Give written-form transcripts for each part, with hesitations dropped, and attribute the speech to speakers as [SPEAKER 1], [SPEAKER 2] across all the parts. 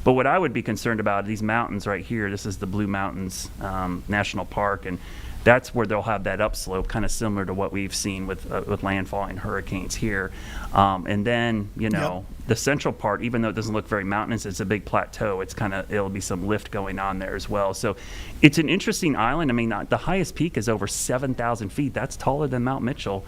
[SPEAKER 1] But what I would be concerned about, these mountains right here, this is the Blue Mountains National Park, and that's where they'll have that upslope, kind of similar to what we've seen with landfall and hurricanes here. And then,
[SPEAKER 2] Yep.
[SPEAKER 1] the central part, even though it doesn't look very mountainous, it's a big plateau. It'll be some lift going on there as well. So it's an interesting island. I mean, the highest peak is over 7,000 feet. That's taller than Mount Mitchell.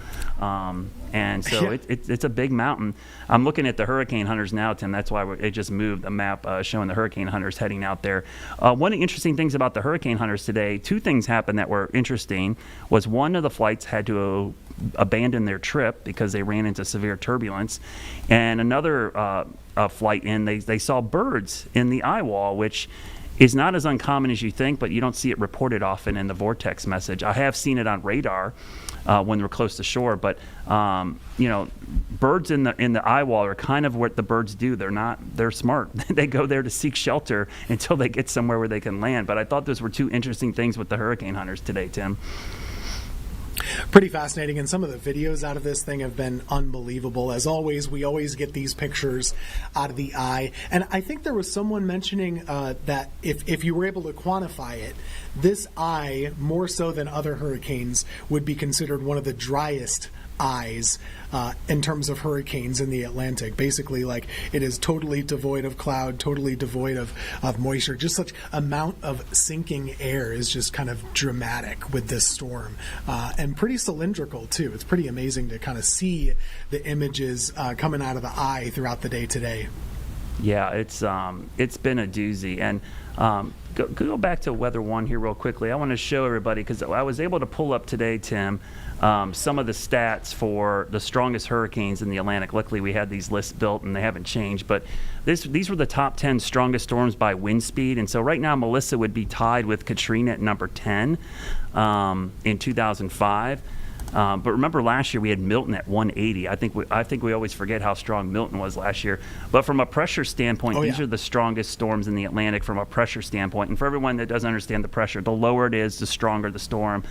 [SPEAKER 1] And so
[SPEAKER 2] Yeah.
[SPEAKER 1] it's a big mountain. I'm looking at the hurricane hunters now, Tim. That's why it just moved the map showing the hurricane hunters heading out there. One of the interesting things about the hurricane hunters today, two things happened that were interesting. Was one of the flights had to abandon their trip because they ran into severe turbulence, and another flight they saw birds in the eye wall, which is not as uncommon as you think, but you don't see it reported often in the vortex message. I have seen it on radar when we're close to shore, but birds in the eye wall are kind of what the birds do. They're smart. They go there to seek shelter until they get somewhere where they can land. But I thought those were two interesting things with the hurricane hunters today, Tim.
[SPEAKER 2] Pretty fascinating, and some of the videos out of this thing have been unbelievable. As always, we always get these pictures out of the eye, and I think there was someone mentioning that if you were able to quantify it, this eye, more so than other hurricanes, would be considered one of the driest eyes in terms of hurricanes in the Atlantic. Basically, like, it is totally devoid of cloud, totally devoid of moisture. Just such amount of sinking air is just kind of dramatic with this storm, and pretty cylindrical too. It's pretty amazing to kind of see the images coming out of the eye throughout the day today.
[SPEAKER 1] Yeah, it's been a doozy. And go back to Weather One here real quickly. I want to show everybody, because I was able to pull up today, Tim, some of the stats for the strongest hurricanes in the Atlantic. Luckily, we had these lists built and they haven't changed. But these were the top 10 strongest storms by wind speed. And so right now, Melissa would be tied with Katrina at number 10 in 2005. But remember, last year we had Milton at 180. I think we always forget how strong Milton was last year. But from a pressure standpoint, these are the strongest storms in the Atlantic from a pressure standpoint. And for everyone that doesn't understand the pressure, the lower it is, the stronger the storm.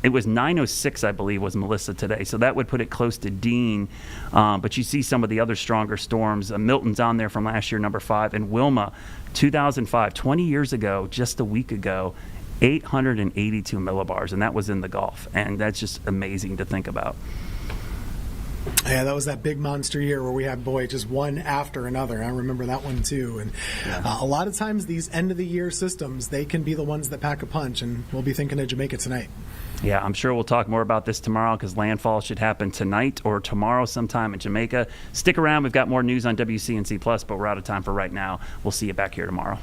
[SPEAKER 1] It was 906, I believe, was Melissa today. So that would put it close to Dean. But you see some of the other stronger storms. Milton's on there from last year, number 5. And Wilma, 2005, 20 years ago, just a week ago, 882 millibars, and that was in the Gulf, and that's just amazing to think about.
[SPEAKER 2] Yeah, that was that big monster year where we had, just one after another. I remember that one too. And a lot of times these end-of-the-year systems, they can be the ones that pack a punch, and we'll be thinking of Jamaica tonight.
[SPEAKER 1] Yeah, I'm sure we'll talk more about this tomorrow, because landfall should happen tonight or tomorrow sometime in Jamaica. Stick around. We've got more news on WCNC Plus, but we're out of time for right now. We'll see you back here tomorrow.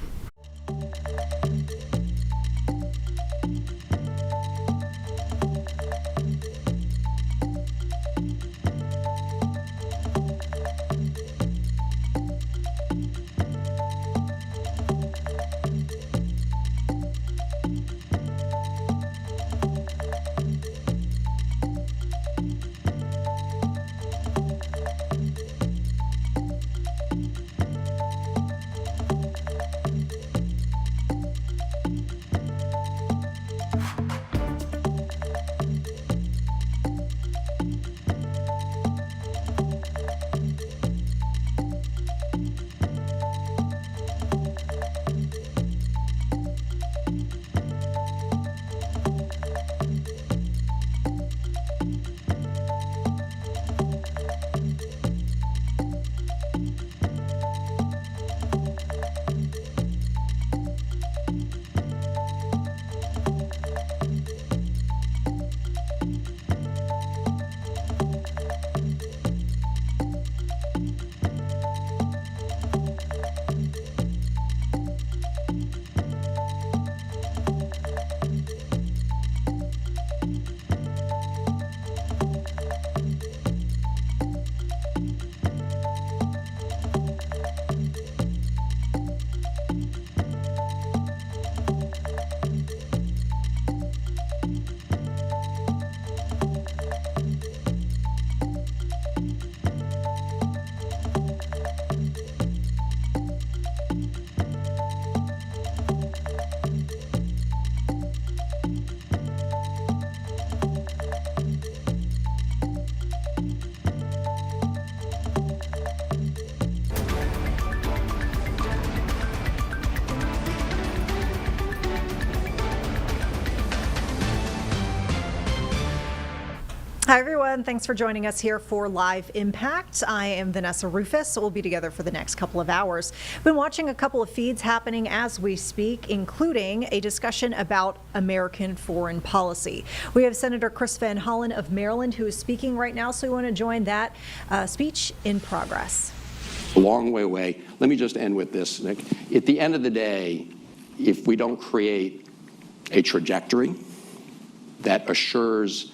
[SPEAKER 3] everyone. Thanks for joining us here for Live Impact. I am Vanessa Rufus. We'll be together for the next couple of hours. Been watching a couple of feeds happening as we speak, including a discussion about American foreign policy. We have Senator Chris Van Hollen of Maryland who is speaking right now, so we want to join that speech in progress.
[SPEAKER 4] A long way away. Let me just end with this, Nick. At the end of the day, if we don't create a trajectory that assures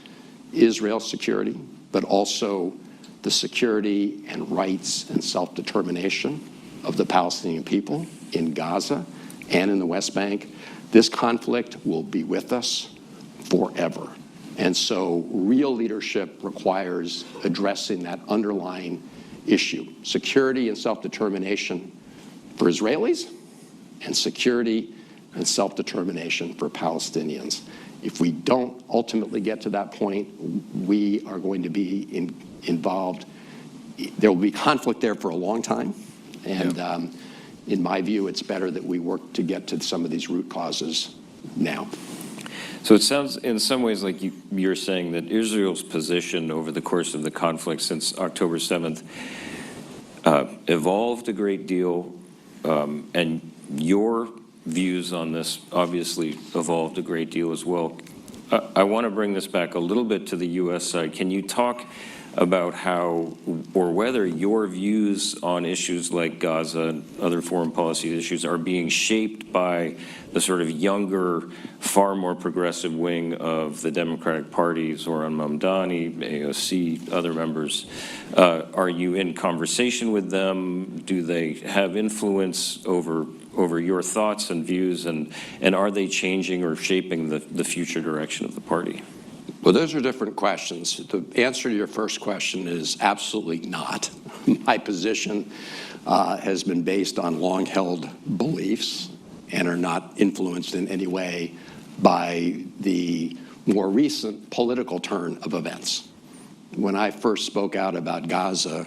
[SPEAKER 4] Israel's security, but also the security and rights and self-determination of the Palestinian people in Gaza and in the West Bank, this conflict will be with us forever. And so real leadership requires addressing that underlying issue, security and self-determination for Israelis and security and self-determination for Palestinians. If we don't ultimately get to that point, we are going to be involved. There will be conflict there for a long time. And in my view, it's better that we work to get to some of these root causes now.
[SPEAKER 5] So it sounds in some ways like you're saying that Israel's position over the course of the conflict since October 7th evolved a great deal, and your views on this obviously evolved a great deal as well. I want to bring this back a little bit to the U.S. side. Can you talk about how or whether your views on issues like Gaza and other foreign policy issues are being shaped by the sort of younger, far more progressive wing of the Democratic Party, Zoran Mamdani, AOC, other members? Are you in conversation with them? Do they have influence over your thoughts and views, and are they changing or shaping the future direction of the party?
[SPEAKER 4] Well, those are different questions. The answer to your first question is absolutely not. My position has been based on long-held beliefs and are not influenced in any way by the more recent political turn of events. When I first spoke out about Gaza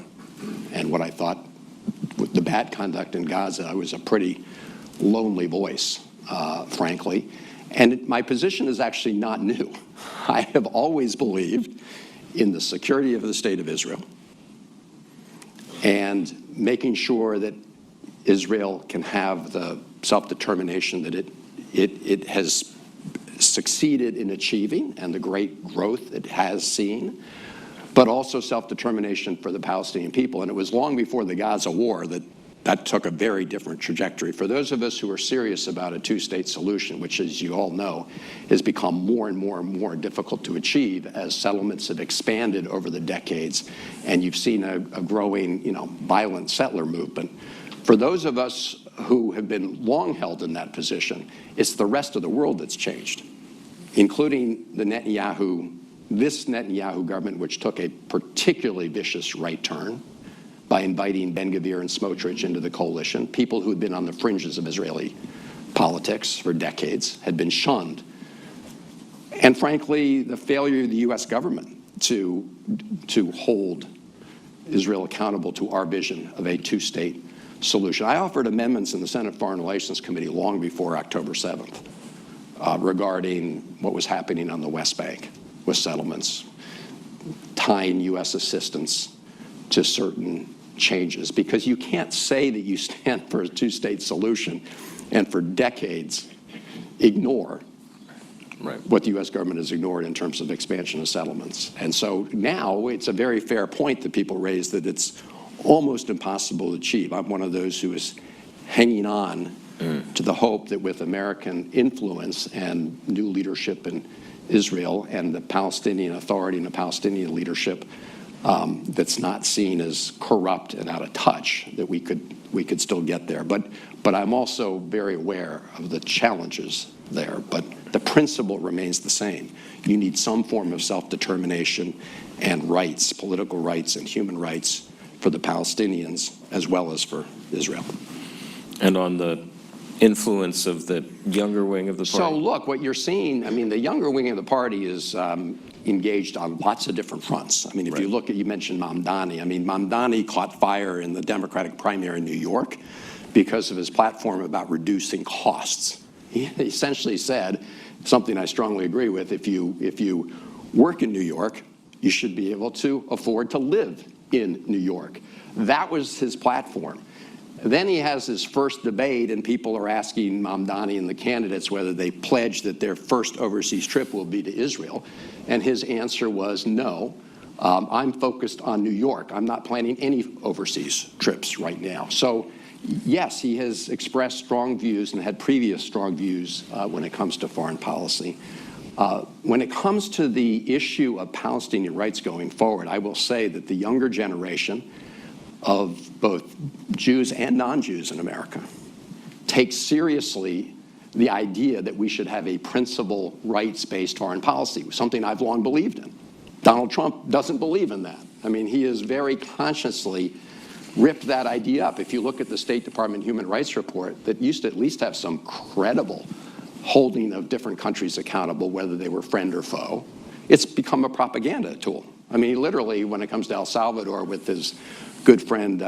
[SPEAKER 4] and what I thought with the bad conduct in Gaza, I was a pretty lonely voice, frankly. And my position is actually not new. I have always believed in the security of the state of Israel and making sure that Israel can have the self-determination that it has succeeded in achieving and the great growth it has seen, but also self-determination for the Palestinian people. And it was long before the Gaza war that took a very different trajectory. For those of us who are serious about a two-state solution, which, as you all know, has become more and more and more difficult to achieve as settlements have expanded over the decades, and you've seen a growing, violent settler movement. For those of us who have been long held in that position, it's the rest of the world that's changed, including this Netanyahu government, which took a particularly vicious right turn by inviting Ben-Gvir and Smotrich into the coalition. People who had been on the fringes of Israeli politics for decades had been shunned. And frankly, the failure of the U.S. government to hold Israel accountable to our vision of a two-state solution. I offered amendments in the Senate Foreign Relations Committee long before October 7th regarding what was happening on the West Bank with settlements, tying U.S. assistance to certain changes, because you can't say that you stand for a two-state solution and for decades ignore what the U.S. government has ignored in terms of expansion of settlements. And so now it's a very fair point that people raise that it's almost impossible to achieve. I'm one of those who is hanging on to the hope that with American influence and new leadership in Israel and the Palestinian Authority and the Palestinian leadership that's not seen as corrupt and out of touch, that we could still get there. But I'm also very aware of the challenges there. But the principle remains the same. You need some form of self-determination and rights, political rights and human rights for the Palestinians as well as for Israel.
[SPEAKER 5] And on the influence of the younger wing of the party?
[SPEAKER 4] So look, what you're seeing, the younger wing of the party is engaged on lots of different fronts. If you look at, you mentioned Mamdani. Mamdani caught fire in the Democratic primary in New York because of his platform about reducing costs. He essentially said something I strongly agree with. If you work in New York You should be able to afford to live in New York. That was his platform. Then he has his first debate, and people are asking Mamdani and the candidates whether they pledge that their first overseas trip will be to Israel. And his answer was, no, I'm focused on New York. I'm not planning any overseas trips right now. So, yes, he has expressed strong views and had previous strong views when it comes to foreign policy. When it comes to the issue of Palestinian rights going forward, I will say that the younger generation of both Jews and non-Jews in America take seriously the idea that we should have a principle rights-based foreign policy, something I've long believed in. Donald Trump doesn't believe in that. I mean, he has very consciously ripped that idea up. If you look at the State Department Human Rights Report that used to at least have some credible holding of different countries accountable, whether they were friend or foe, it's become a propaganda tool. I mean, literally, when it comes to El Salvador with his good friend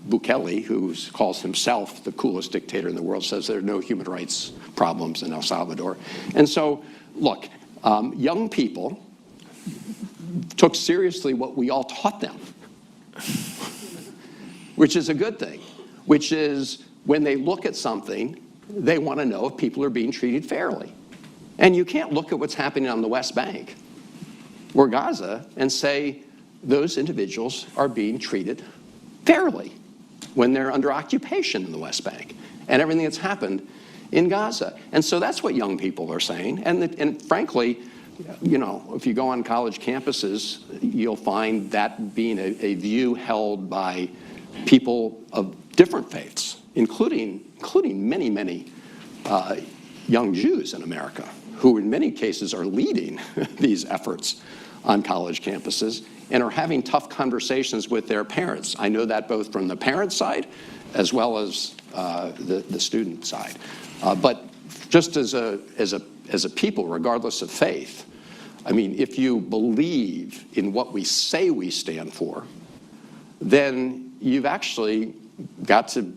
[SPEAKER 4] Bukele, who calls himself the coolest dictator in the world, says there are no human rights problems in El Salvador. And so, look, young people took seriously what we all taught them, which is a good thing, which is when they look at something, they want to know if people are being treated fairly. And you can't look at what's happening on the West Bank or Gaza and say those individuals are being treated fairly when they're under occupation in the West Bank and everything that's happened in Gaza. And so that's what young people are saying. And frankly, you know, if you go on college campuses, you'll find that being a view held by people of different faiths, including many, many young Jews in America, who in many cases are leading these efforts on college campuses and are having tough conversations with their parents. I know that both from the parent side as well as the student side. But just as a people, regardless of faith, I mean, if you believe in what we say we stand for, then you've actually got to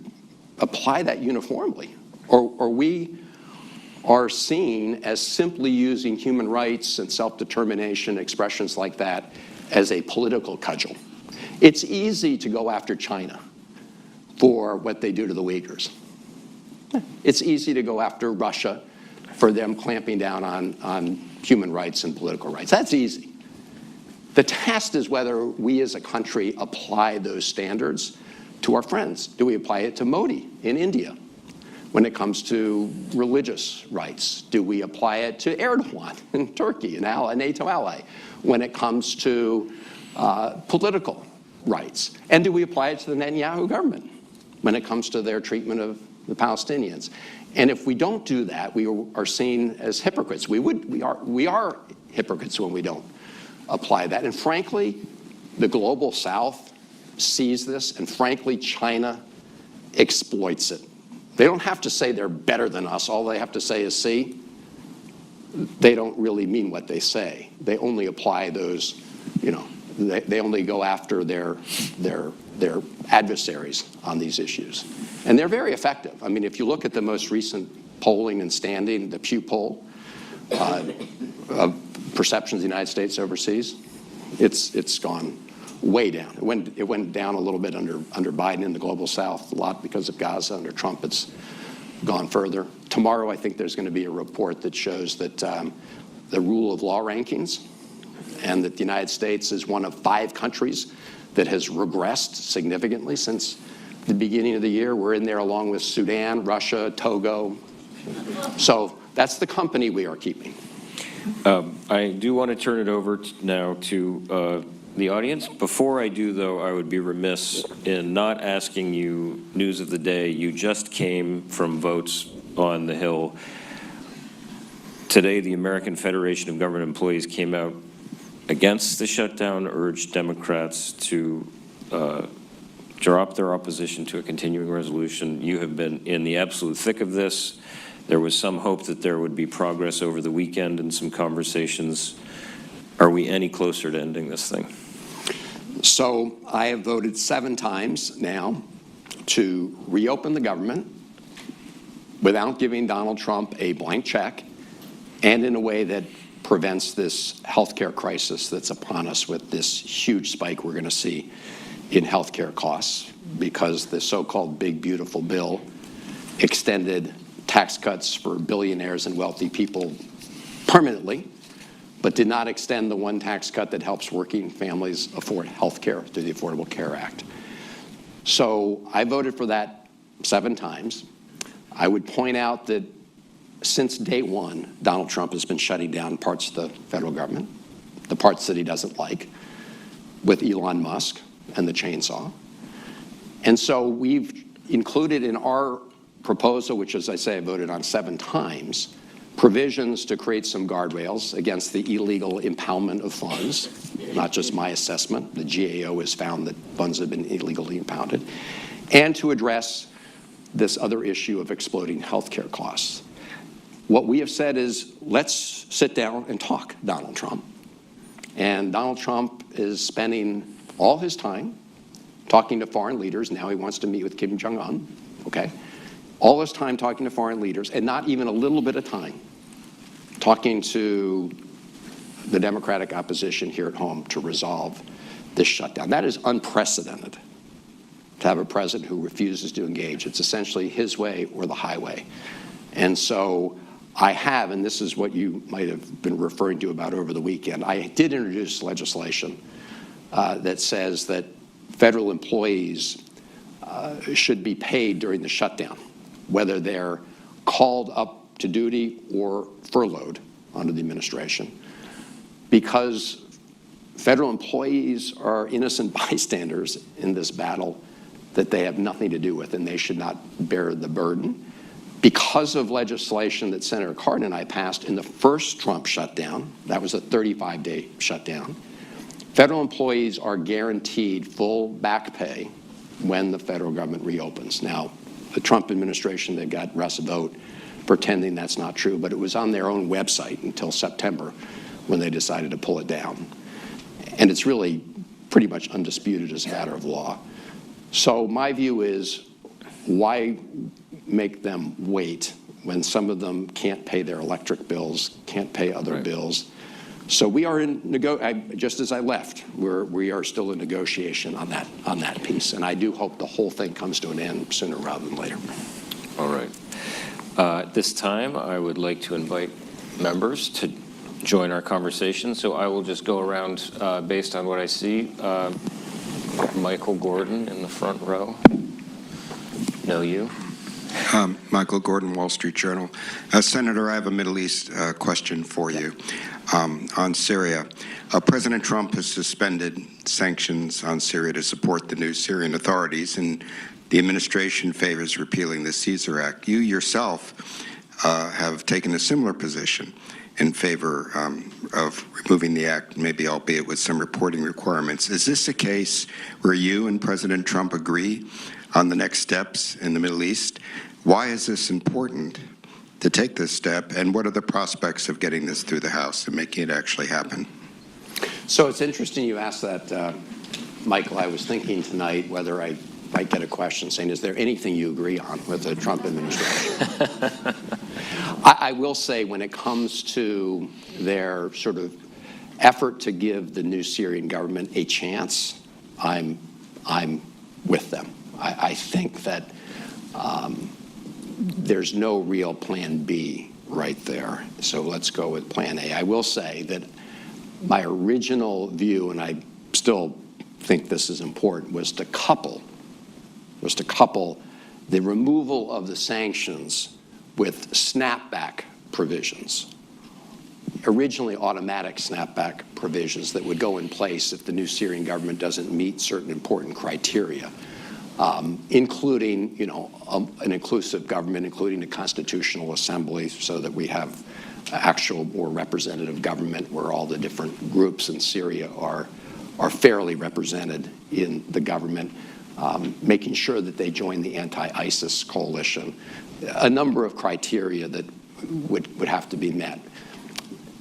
[SPEAKER 4] apply that uniformly, or we are seen as simply using human rights and self-determination, expressions like that, as a political cudgel. It's easy to go after China for what they do to the Uyghurs. It's easy to go after Russia for them clamping down on human rights and political rights. That's easy. The test is whether we as a country apply those standards to our friends. Do we apply it to Modi in India when it comes to religious rights? Do we apply it to Erdogan in Turkey, a NATO ally, when it comes to political rights? And do we apply it to the Netanyahu government when it comes to their treatment of the Palestinians? And if we don't do that, we are seen as hypocrites. We are hypocrites when we don't apply that. And frankly, the global South sees this, and frankly, China exploits it. They don't have to say they're better than us. All they have to say is, see, they don't really mean what they say. They only apply those, you know, they only go after their adversaries on these issues. And they're very effective. I mean, if you look at the most recent polling and standing, the Pew poll of perceptions of the United States overseas, it's gone way down. It went down a little bit under Biden in the global South, a lot because of Gaza. Under Trump, it's gone further. Tomorrow, I think there's going to be a report that shows that the rule of law rankings, and that the United States is one of 5 countries that has regressed significantly since the beginning of the year. We're in there along with Sudan, Russia, Togo. So that's the company we are keeping.
[SPEAKER 5] I do want to turn it over now to the audience. Before I do, though, I would be remiss in not asking you news of the day. You just came from votes on the Hill. Today, the American Federation of Government Employees came out against the shutdown, urged Democrats to drop their opposition to a continuing resolution. You have been in the absolute thick of this. There was some hope that there would be progress over the weekend and some conversations. Are we any closer to ending this thing?
[SPEAKER 4] So I have voted 7 times now to reopen the government without giving Donald Trump a blank check and in a way that prevents this healthcare crisis that's upon us with this huge spike we're going to see in healthcare costs, because the so-called big beautiful bill extended tax cuts for billionaires and wealthy people permanently, but did not extend the one tax cut that helps working families afford health care through the Affordable Care Act. So I voted for that 7 times. I would point out that since day one, Donald Trump has been shutting down parts of the federal government, the parts that he doesn't like, with Elon Musk and the chainsaw. And so we've included in our proposal, which, as I say, I voted on 7 times, provisions to create some guardrails against the illegal impoundment of funds, not just my assessment. The GAO has found that funds have been illegally impounded, and to address this other issue of exploding healthcare costs. What we have said is, let's sit down and talk, Donald Trump. And Donald Trump is spending all his time talking to foreign leaders. Now he wants to meet with Kim Jong-un, okay? All his time talking to foreign leaders, and not even a little bit of time talking to the Democratic opposition here at home to resolve this shutdown. That is unprecedented, to have a president who refuses to engage. It's essentially his way or the highway. And so I have, and this is what you might have been referring to about over the weekend, I did introduce legislation that says that federal employees should be paid during the shutdown, whether they're called up to duty or furloughed under the administration, because federal employees are innocent bystanders in this battle that they have nothing to do with, and they should not bear the burden. Because of legislation that Senator Cardin and I passed in the first Trump shutdown, that was a 35-day shutdown, federal employees are guaranteed full back pay when the federal government reopens. Now, the Trump administration, they got Russ a vote pretending that's not true, but it was on their own website until September when they decided to pull it down. And it's really pretty much undisputed as a matter of law. So my view is, why make them wait when some of them can't pay their electric bills, can't pay other bills? So we are in just as I left, we are still in negotiation on that piece, and I do hope the whole thing comes to an end sooner rather than later.
[SPEAKER 5] All right. At this time, I would like to invite members to join our conversation. So I will just go around based on what I see. Michael Gordon in the front row. Know you?
[SPEAKER 6] Michael Gordon, Wall Street Journal. Senator, I have a Middle East question for you on Syria. President Trump has suspended sanctions on Syria to support the new Syrian authorities, and the administration favors repealing the Caesar Act. You yourself have taken a similar position in favor of removing the act, maybe albeit with some reporting requirements. Is this a case where you and President Trump agree on the next steps in the Middle East? Why is this important to take this step, and what are the prospects of getting this through the House and making it actually happen?
[SPEAKER 4] So it's interesting you asked that, Michael. I was thinking tonight whether I might get a question saying, is there anything you agree on with the Trump administration? I will say, when it comes to their sort of effort to give the new Syrian government a chance, I'm with them. I think that there's no real plan B right there. So let's go with plan A. I will say that my original view, and I still think this is important, was to couple the removal of the sanctions with snapback provisions. Originally automatic snapback provisions that would go in place if the new Syrian government doesn't meet certain important criteria, including, an inclusive government, including a constitutional assembly, so that we have actual more representative government where all the different groups in Syria are fairly represented in the government, making sure that they join the anti-ISIS coalition, a number of criteria that would have to be met.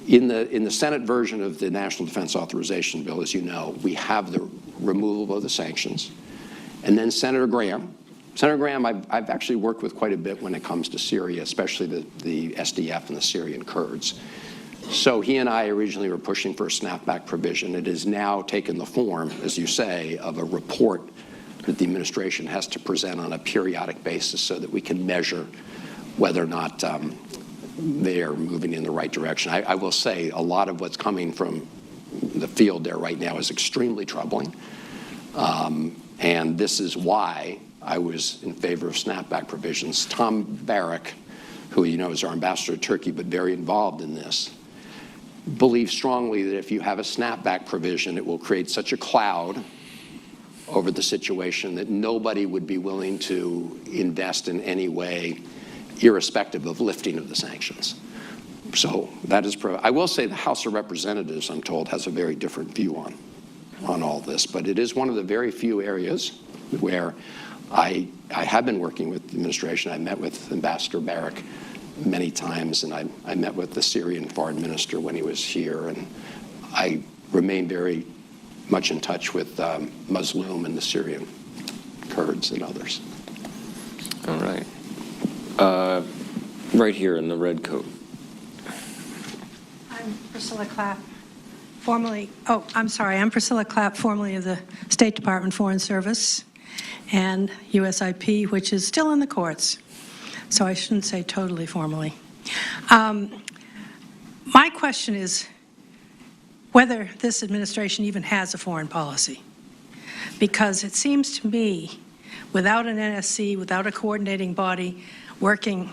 [SPEAKER 4] In the Senate version of the National Defense Authorization Bill, as you know, we have the removal of the sanctions. And then Senator Graham, I've actually worked with quite a bit when it comes to Syria, especially the SDF and the Syrian Kurds. So he and I originally were pushing for a snapback provision. It has now taken the form, as you say, of a report that the administration has to present on a periodic basis so that we can measure whether or not they are moving in the right direction. I will say a lot of what's coming from the field there right now is extremely troubling. And this is why I was in favor of snapback provisions. Tom Barrack, who you know is our ambassador to Turkey, but very involved in this, believes strongly that if you have a snapback provision, it will create such a cloud over the situation that nobody would be willing to invest in any way, irrespective of lifting of the sanctions. So that is, I will say the House of Representatives, I'm told, has a very different view on all this, but it is one of the very few areas where I have been working with the administration. I met with Ambassador Barrack many times, and I met with the Syrian foreign minister when he was here, and I remain very much in touch with Muslim and the Syrian Kurds and others.
[SPEAKER 5] All right. Right here in the red coat.
[SPEAKER 7] I'm Priscilla Clapp, I'm Priscilla Clapp, formerly of the State Department Foreign Service and USIP, which is still in the courts. So I shouldn't say totally formally. My question is whether this administration even has a foreign policy. Because it seems to me, without an NSC, without a coordinating body working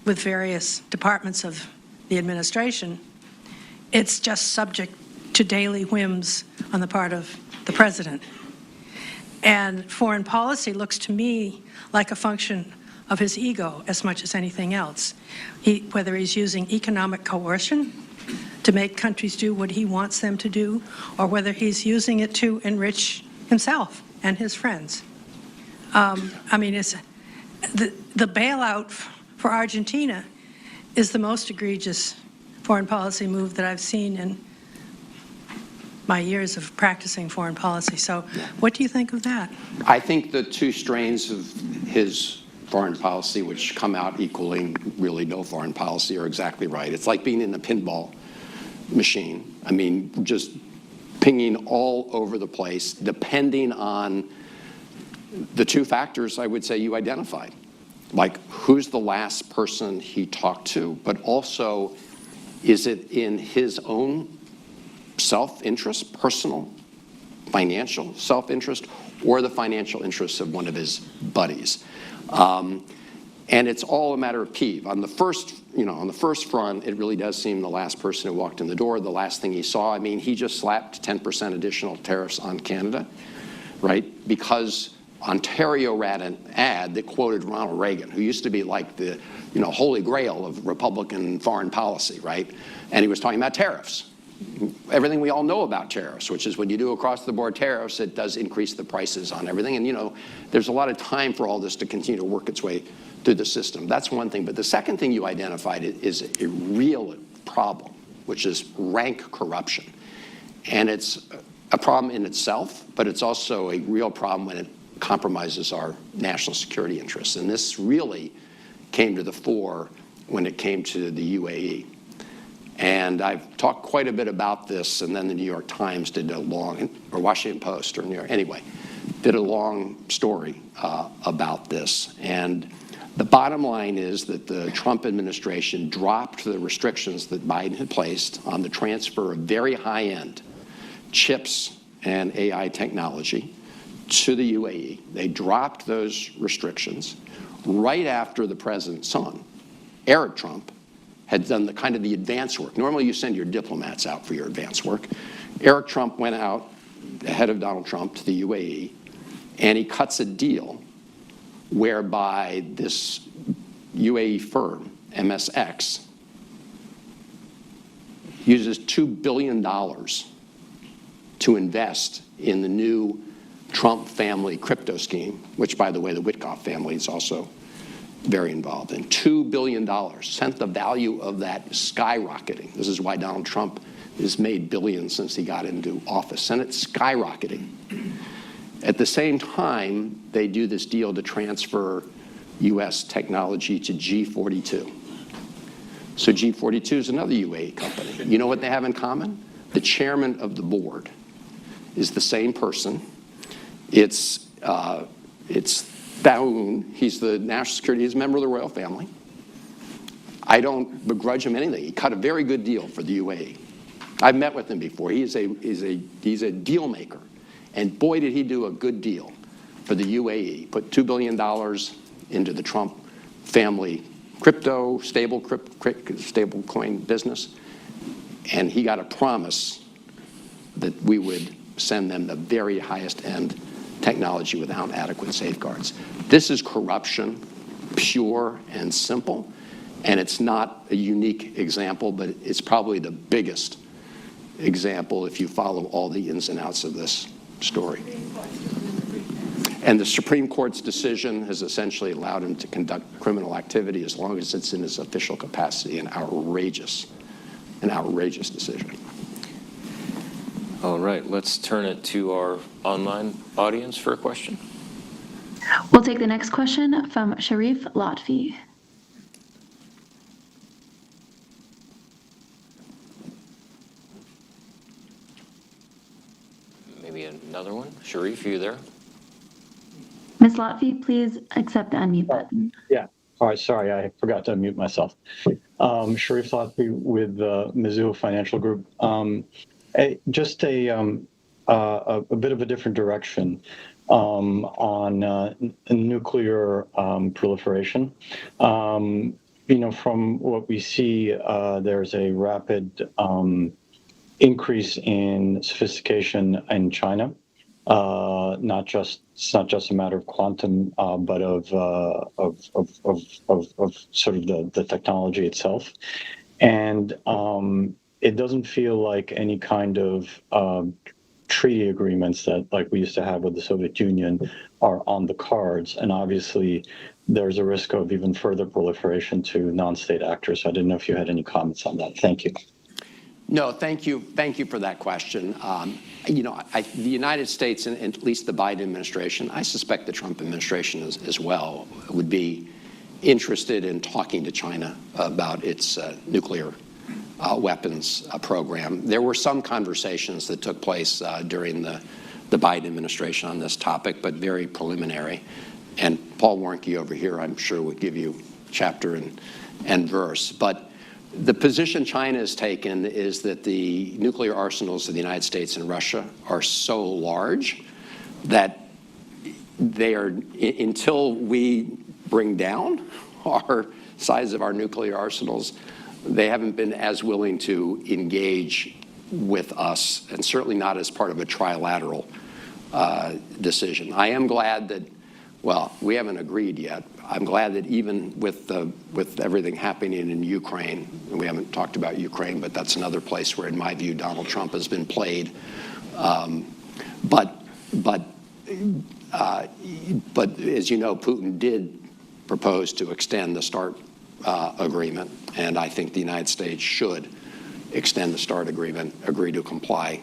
[SPEAKER 7] with various departments of the administration, it's just subject to daily whims on the part of the president. And foreign policy looks to me like a function of his ego as much as anything else. Whether he's using economic coercion to make countries do what he wants them to do, or whether he's using it to enrich himself and his friends. I mean, it's the bailout for Argentina is the most egregious foreign policy move that I've seen in my years of practicing foreign policy. So what do you think of that?
[SPEAKER 4] I think the two strains of his foreign policy, which come out equaling really no foreign policy, are exactly right. It's like being in a pinball machine. I mean, just pinging all over the place, depending on the two factors I would say you identified. Like, who's the last person he talked to, but also, is it in his own self-interest, personal, financial self-interest, or the financial interests of one of his buddies? And it's all a matter of peeve. On the first front, it really does seem the last person who walked in the door, the last thing he saw. I mean, he just slapped 10% additional tariffs on Canada, right? Because Ontario ran an ad that quoted Ronald Reagan, who used to be like the, holy grail of Republican foreign policy, right? And he was talking about tariffs. Everything we all know about tariffs, which is when you do across-the-board tariffs, it does increase the prices on everything. And, there's a lot of time for all this to continue to work its way through the system. That's one thing. But the second thing you identified is a real problem, which is rank corruption. And it's a problem in itself, but it's also a real problem when it compromises our national security interests. And this really came to the fore when it came to the UAE. And I've talked quite a bit about this, and then the New York Times did a long, or Washington Post, or New York, anyway, did a long story about this. And the bottom line is that the Trump administration dropped the restrictions that Biden had placed on the transfer of very high-end chips and AI technology to the UAE. They dropped those restrictions right after the president's son, Eric Trump, had done the advance work. Normally you send your diplomats out for your advance work. Eric Trump went out ahead of Donald Trump to the UAE, and he cuts a deal whereby this UAE firm, MSX, uses $2 billion to invest in the new Trump family crypto scheme, which, by the way, the Witkoff family is also very involved in. $2 billion, sent the value of that skyrocketing. This is why Donald Trump has made billions since he got into office. Sent it skyrocketing. At the same time, they do this deal to transfer U.S. technology to G42. So G42 is another UAE company. You know what they have in common? The chairman of the board is the same person. It's Daoun. He's the national security. He's a member of the royal family. I don't begrudge him anything. He cut a very good deal for the UAE. I've met with him before. He's a deal maker. And boy, did he do a good deal for the UAE. Put $2 billion into the Trump family crypto, stable coin business. And he got a promise that we would send them the very highest end technology without adequate safeguards. This is corruption, pure and simple. And it's not a unique example, but it's probably the biggest example if you follow all the ins and outs of this story. And the Supreme Court's decision has essentially allowed him to conduct criminal activity as long as it's in his official capacity. An outrageous decision.
[SPEAKER 5] All right, let's turn it to our online audience for a question.
[SPEAKER 8] We'll take the next question from Sharif Lotfi.
[SPEAKER 5] Maybe another one. Sharif, are you there?
[SPEAKER 8] Ms. Lotfi, please accept the unmute button.
[SPEAKER 9] Yeah. All right. Sorry, I forgot to unmute myself. Sharif Lotfi with Mizuho Financial Group. Just a bit of a different direction on nuclear proliferation. From what we see, there's a rapid increase in sophistication in China. It's not just a matter of quantum, but of sort of the technology itself, and it doesn't feel like any kind of treaty agreements that like we used to have with the Soviet Union are on the cards, and obviously there's a risk of even further proliferation to non-state actors. So I didn't know if you had any comments on that. Thank you.
[SPEAKER 4] No, thank you. Thank you for that question. The United States, and at least the Biden administration, I suspect the Trump administration as well, would be interested in talking to China about its nuclear weapons program. There were some conversations that took place during the Biden administration on this topic, but very preliminary. And Paul Warnke over here, I'm sure, would give you chapter and verse. But the position China has taken is that the nuclear arsenals of the United States and Russia are so large that they are, until we bring down our size of our nuclear arsenals, they haven't been as willing to engage with us, and certainly not as part of a trilateral decision. I am glad that, well, we haven't agreed yet. I'm glad that even with everything happening in Ukraine, and we haven't talked about Ukraine, but that's another place where, in my view, Donald Trump has been played. But as you know, Putin did propose to extend the START agreement, and I think the United States should extend the START agreement, agree to comply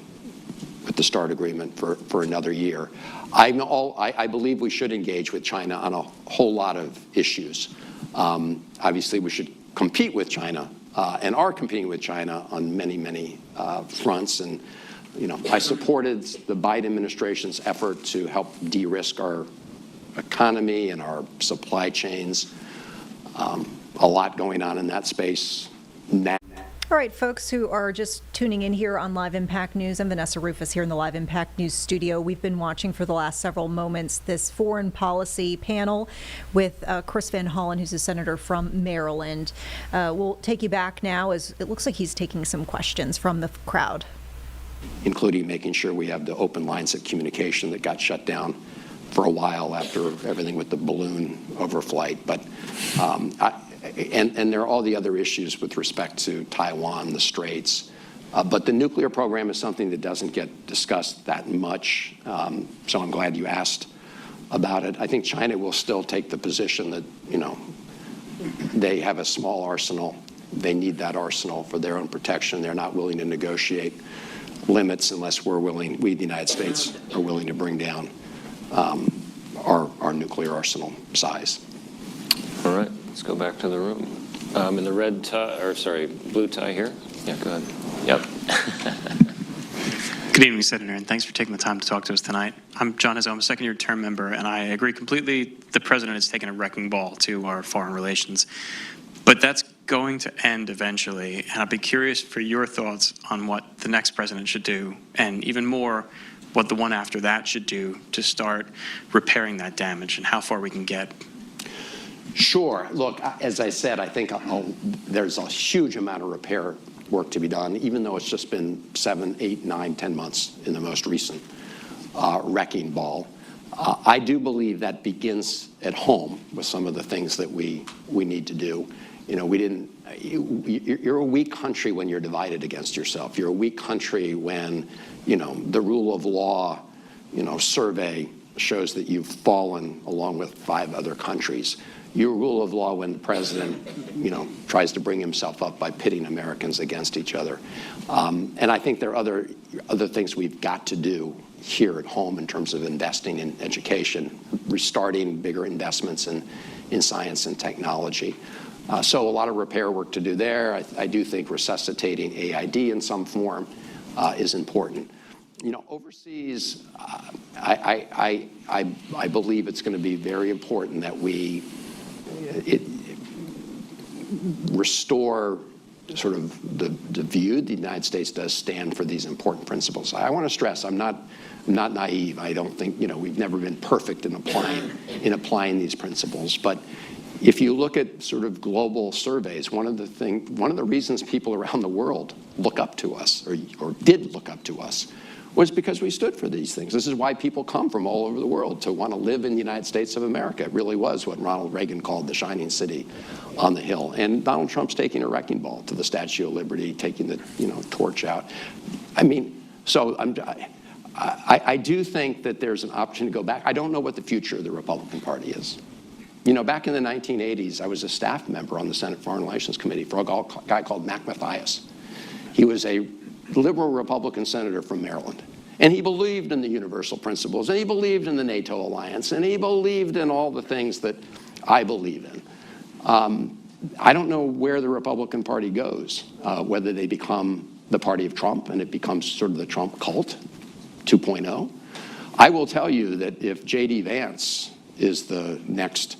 [SPEAKER 4] with the START agreement for another year. I believe we should engage with China on a whole lot of issues. Obviously, we should compete with China and are competing with China on many, many fronts. And I supported the Biden administration's effort to help de-risk our economy and our supply chains. A lot going on in that space now.
[SPEAKER 3] All right, folks who are just tuning in here on Live Impact News, I'm Vanessa Rufus here in the Live Impact News studio. We've been watching for the last several moments this foreign policy panel with Chris Van Hollen, who's a senator from Maryland. We'll take you back now as it looks like he's taking some questions from the crowd.
[SPEAKER 4] Including making sure we have the open lines of communication that got shut down for a while after everything with the balloon overflight. But and there are all the other issues with respect to Taiwan, the Straits. But the nuclear program is something that doesn't get discussed that much. So I'm glad you asked about it. I think China will still take the position that, they have a small arsenal. They need that arsenal for their own protection. They're not willing to negotiate limits unless we, the United States, are willing to bring down our nuclear arsenal size.
[SPEAKER 5] All right. Let's go back to the room. In the red tie, or sorry, blue tie here. Yeah, go ahead. Yep.
[SPEAKER 10] Good evening, Senator, and thanks for taking the time to talk to us tonight. I'm John Izzo. I'm a second-year term member, and I agree completely the president has taken a wrecking ball to our foreign relations. But that's going to end eventually, and I'd be curious for your thoughts on what the next president should do, and even more, what the one after that should do to start repairing that damage and how far we can get.
[SPEAKER 4] Sure. Look, as I said, I think there's a huge amount of repair work to be done, even though it's just been 7, 8, 9, 10 months in the most recent wrecking ball. I do believe that begins at home with some of the things that we need to do. You know, you're a weak country when you're divided against yourself. You're a weak country when, you know, the rule of law, you know, survey shows that you've fallen along with 5 other countries. Your rule of law when the president, you know, tries to bring himself up by pitting Americans against each other. And I think there are other things we've got to do here at home in terms of investing in education, restarting bigger investments in science and technology. So a lot of repair work to do there. I do think resuscitating AID in some form is important. You know, overseas, I believe it's going to be very important that we restore sort of the view the United States does stand for these important principles. I want to stress, I'm not naive. I don't think, you know, we've never been perfect in applying these principles. But if you look at sort of global surveys, one of the reasons people around the world look up to us or did look up to us was because we stood for these things. This is why people come from all over the world to want to live in the United States of America. It really was what Ronald Reagan called the shining city on the hill. And Donald Trump's taking a wrecking ball to the Statue of Liberty, taking the, you know, torch out. I mean, so I do think that there's an option to go back. I don't know what the future of the Republican Party is. You know, back in the 1980s, I was a staff member on the Senate Foreign Relations Committee for a guy called Mac Mathias. He was a liberal Republican senator from Maryland. And he believed in the universal principles, and he believed in the NATO alliance, and he believed in all the things that I believe in. I don't know where the Republican Party goes, whether they become the party of Trump and it becomes sort of the Trump cult 2.0. I will tell you that if J.D. Vance is the next,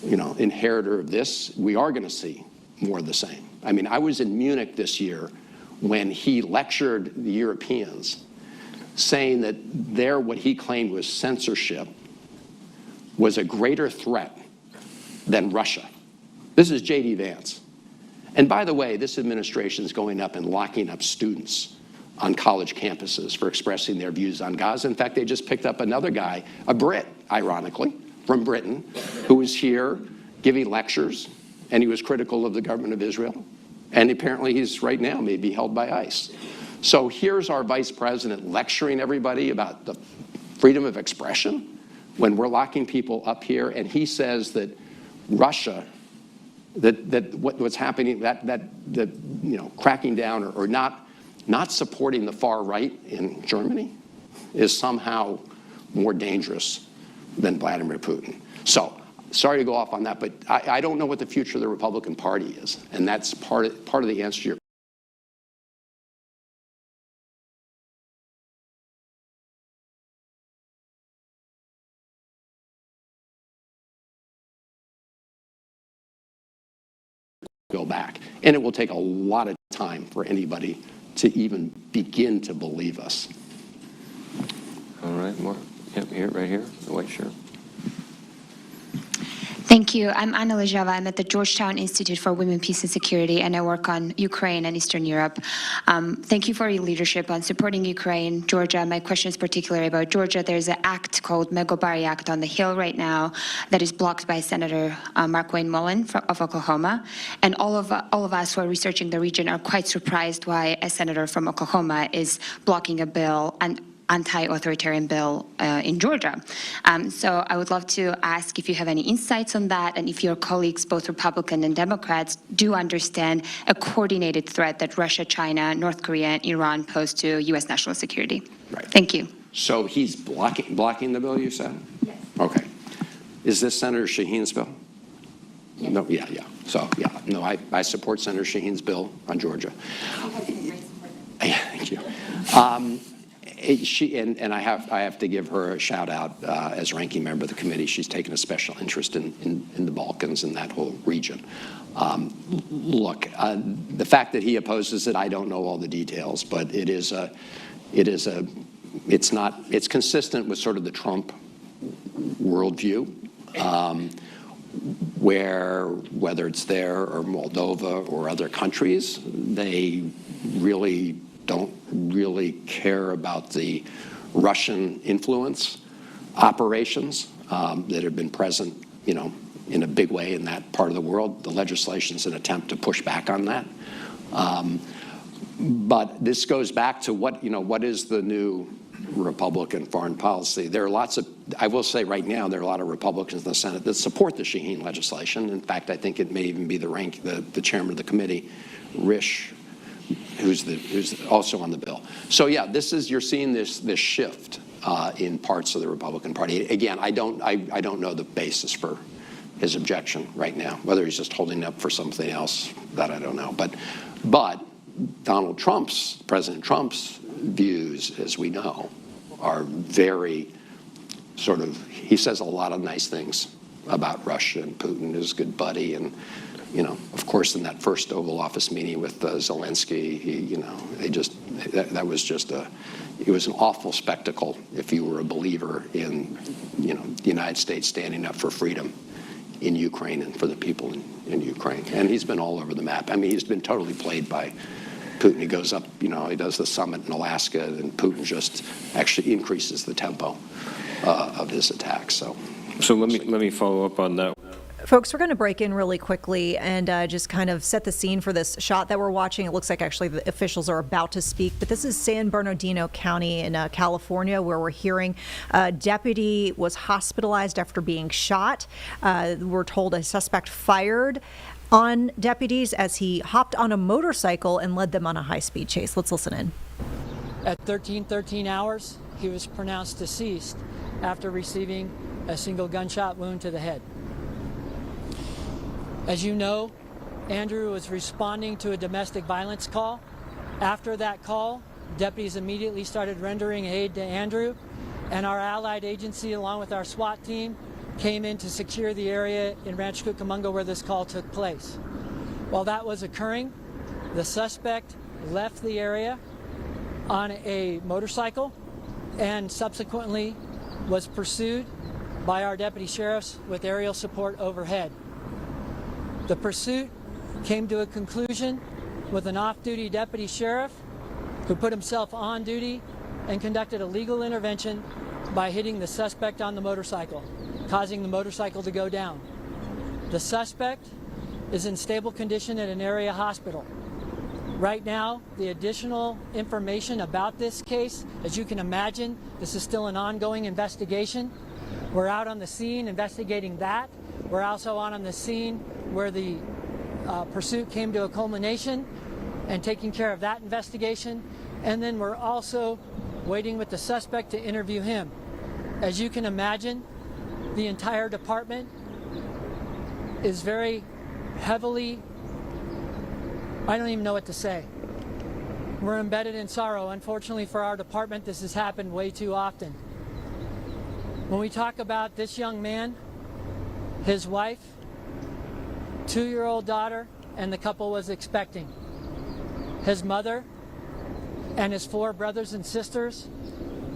[SPEAKER 4] you know, inheritor of this, we are going to see more of the same. I mean, I was in Munich this year when he lectured the Europeans, saying that what he claimed was censorship was a greater threat than Russia. This is J.D. Vance. And by the way, this administration is going up and locking up students on college campuses for expressing their views on Gaza. In fact, they just picked up another guy, a Brit, ironically, from Britain, who was here giving lectures, and he was critical of the government of Israel. And apparently he's right now may be held by ICE. So here's our vice president lecturing everybody about the freedom of expression when we're locking people up here, and he says that Russia, that what's happening, that you know, cracking down or not supporting the far right in Germany is somehow more dangerous than Vladimir Putin. So sorry to go off on that, but I don't know what the future of the Republican Party is, and that's part of the answer to your go back. And it will take a lot of time for anybody to even begin to believe us.
[SPEAKER 5] All right, more. Yep, here, right here, the white shirt.
[SPEAKER 11] Thank you. I'm Anna Lejava. I'm at the Georgetown Institute for Women, Peace and Security, and I work on Ukraine and Eastern Europe. Thank you for your leadership on supporting Ukraine, Georgia. My question is particularly about Georgia. There's an act called Megobari Act on the Hill right now that is blocked by Senator Markwayne Mullin of Oklahoma. And all of us who are researching the region are quite surprised why a senator from Oklahoma is blocking a bill, and anti-authoritarian bill in Georgia. So I would love to ask if you have any insights on that, and if your colleagues, both Republican and Democrats, do understand a coordinated threat that Russia, China, North Korea, and Iran pose to U.S. national security.
[SPEAKER 4] Right.
[SPEAKER 11] Thank you.
[SPEAKER 4] So he's blocking the bill, you said? Yes. Okay. Is this Senator Shaheen's bill? No, yeah. So, yeah, no, I support Senator Shaheen's bill on Georgia. Yeah, thank you. And I have to give her a shout out as ranking member of the committee. She's taken a special interest in the Balkans and that whole region. Look, the fact that he opposes it, I don't know all the details, but it's consistent with sort of the Trump worldview, where whether it's there or Moldova or other countries, they really don't really care about the Russian influence operations that have been present, in a big way in that part of the world. The legislation is an attempt to push back on that. But this goes back to what is the new Republican foreign policy? There are I will say right now, there are a lot of Republicans in the Senate that support the Shaheen legislation. In fact, I think it may even be the chairman of the committee, Risch, who's also on the bill. So yeah, you're seeing this shift in parts of the Republican Party. Again, I don't know the basis for his objection right now. Whether he's just holding up for something else, that I don't know. But President Trump's views, as we know, are very he says a lot of nice things about Russia, and Putin is a good buddy, and of course, in that first Oval Office meeting with Zelensky, it was an awful spectacle if you were a believer in, the United States standing up for freedom in Ukraine and for the people in Ukraine. And he's been all over the map. I mean, he's been totally played by Putin. He goes up, he does the summit in Alaska, and Putin just actually increases the tempo of his attacks. So
[SPEAKER 5] let me follow up on that.
[SPEAKER 3] Folks, we're going to break in really quickly and just kind of set the scene for this shot that we're watching. It looks like actually the officials are about to speak, but this is San Bernardino County in California, where we're hearing a deputy was hospitalized after being shot. We're told a suspect fired on deputies as he hopped on a motorcycle and led them on a high-speed chase. Let's listen in.
[SPEAKER 12] At 13:13 hours, he was pronounced deceased after receiving a single gunshot wound to the head. As you know, Andrew was responding to a domestic violence call. After that call, deputies immediately started rendering aid to Andrew, and our allied agency, along with our SWAT team, came in to secure the area in Rancho Cucamonga where this call took place. While that was occurring, the suspect left the area on a motorcycle and subsequently was pursued by our deputy sheriffs with aerial support overhead. The pursuit came to a conclusion with an off-duty deputy sheriff who put himself on duty and conducted a legal intervention by hitting the suspect on the motorcycle, causing the motorcycle to go down. The suspect is in stable condition at an area hospital. Right now, the additional information about this case, as you can imagine, this is still an ongoing investigation. We're out on the scene investigating that. We're also on the scene where the pursuit came to a culmination and taking care of that investigation. And then we're also waiting with the suspect to interview him. As you can imagine, the entire department is very heavily, I don't even know what to say. We're embedded in sorrow. Unfortunately for our department, this has happened way too often. When we talk about this young man, his wife, 2-year-old daughter, and the couple was expecting. His mother and his 4 brothers and sisters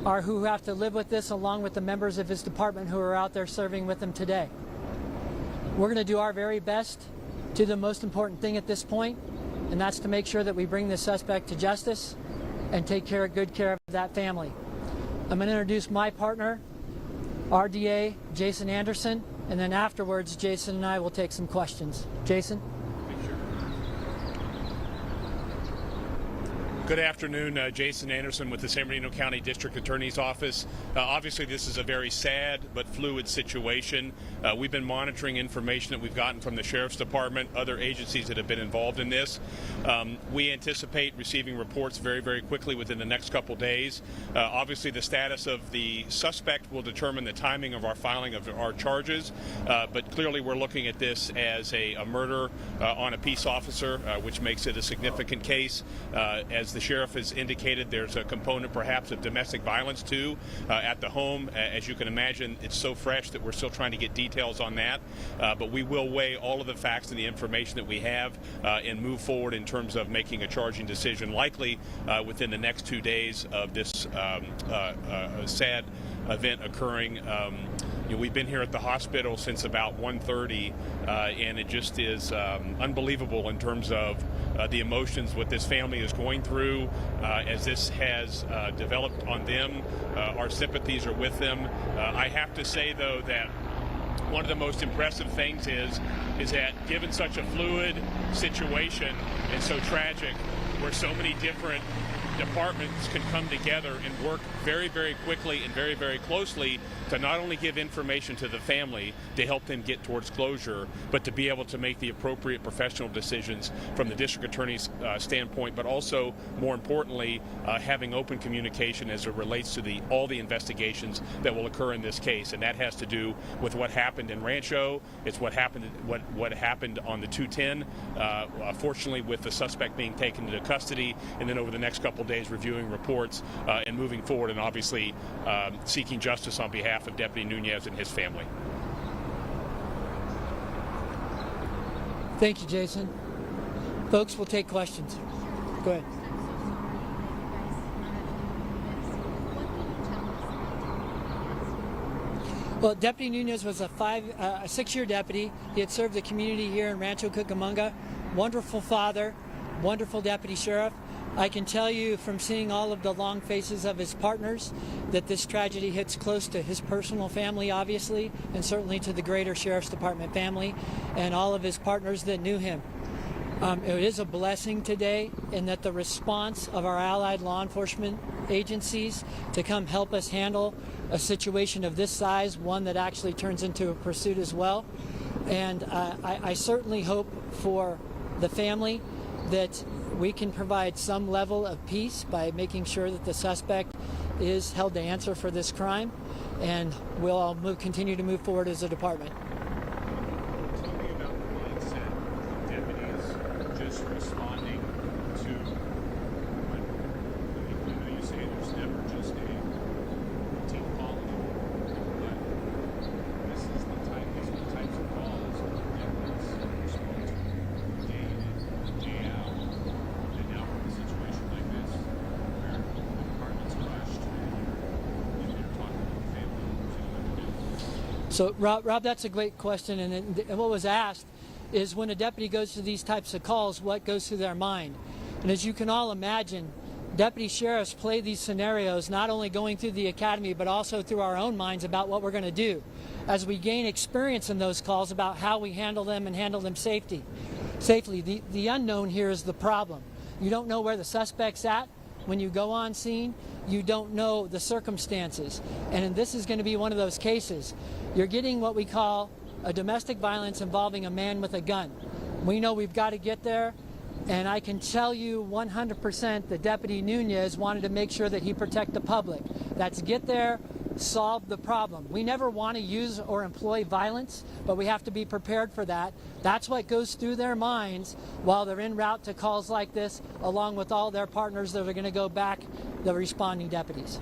[SPEAKER 12] are who have to live with this, along with the members of his department who are out there serving with him today. We're going to do our very best to the most important thing at this point, and that's to make sure that we bring this suspect to justice and take good care of that family. I'm going to introduce my partner, RDA Jason Anderson, and then afterwards, Jason and I will take some questions. Jason?
[SPEAKER 13] Good afternoon, Jason Anderson with the San Bernardino County District Attorney's Office. Obviously, this is a very sad but fluid situation. We've been monitoring information that we've gotten from the Sheriff's Department, other agencies that have been involved in this. We anticipate receiving reports very, very quickly within the next couple days. Obviously, the status of the suspect will determine the timing of our filing of our charges, but clearly we're looking at this as a murder on a peace officer, which makes it a significant case. As the sheriff has indicated, there's a component perhaps of domestic violence too at the home. As you can imagine, it's so fresh that we're still trying to get details on that, but we will weigh all of the facts and the information that we have and move forward in terms of making a charging decision, likely within the next 2 days of this sad event occurring. We've been here at the hospital since about 1:30, and it just is unbelievable in terms of the emotions what this family is going through as this has developed on them. Our sympathies are with them. I have to say, though, that one of the most impressive things is that given such a fluid situation and so tragic, where so many different departments can come together and work very, very quickly and very, very closely to not only give information to the family to help them get towards closure, but to be able to make the appropriate professional decisions from the district attorney's standpoint, but also, more importantly, having open communication as it relates to all the investigations that will occur in this case. And that has to do with what happened in Rancho. It's what happened on the 210, fortunately with the suspect being taken into custody, and then over the next couple days reviewing reports and moving forward, and obviously seeking justice on behalf of Deputy Nunez and his family.
[SPEAKER 12] Thank you, Jason. Folks, we'll take questions. Go ahead. Well, Deputy Nunez was a 6-year deputy. He had served the community here in Rancho Cucamonga. Wonderful father, wonderful deputy sheriff. I can tell you from seeing all of the long faces of his partners that this tragedy hits close to his personal family, obviously, and certainly to the greater Sheriff's Department family and all of his partners that knew him. It is a blessing today in that the response of our allied law enforcement agencies to come help us handle a situation of this size, one that actually turns into a pursuit as well. And I certainly hope for the family that we can provide some level of peace by making sure that the suspect is held to answer for this crime, and we'll all continue to move forward as a department.
[SPEAKER 13] Tell me about the mindset of deputies just responding to when you say there's never just a routine call anymore, but these are the types of calls that deputies respond to day in, day out. And now we're in a situation like this where the department's rushed and they're talking to the family what to do.
[SPEAKER 12] So, Rob, that's a great question. And what was asked is when a deputy goes to these types of calls, what goes through their mind? And as you can all imagine, deputy sheriffs play these scenarios not only going through the academy, but also through our own minds about what we're going to do as we gain experience in those calls about how we handle them and handle them safely. The unknown here is the problem. You don't know where the suspect's at when you go on scene. You don't know the circumstances. And this is going to be one of those cases. You're getting what we call a domestic violence involving a man with a gun. We know we've got to get there. And I can tell you 100% that Deputy Nunez wanted to make sure that he protect the public. That's get there, solve the problem. We never want to use or employ violence, but we have to be prepared for that. That's what goes through their minds while they're en route to calls like this, along with all their partners that are going to go back, the responding deputies.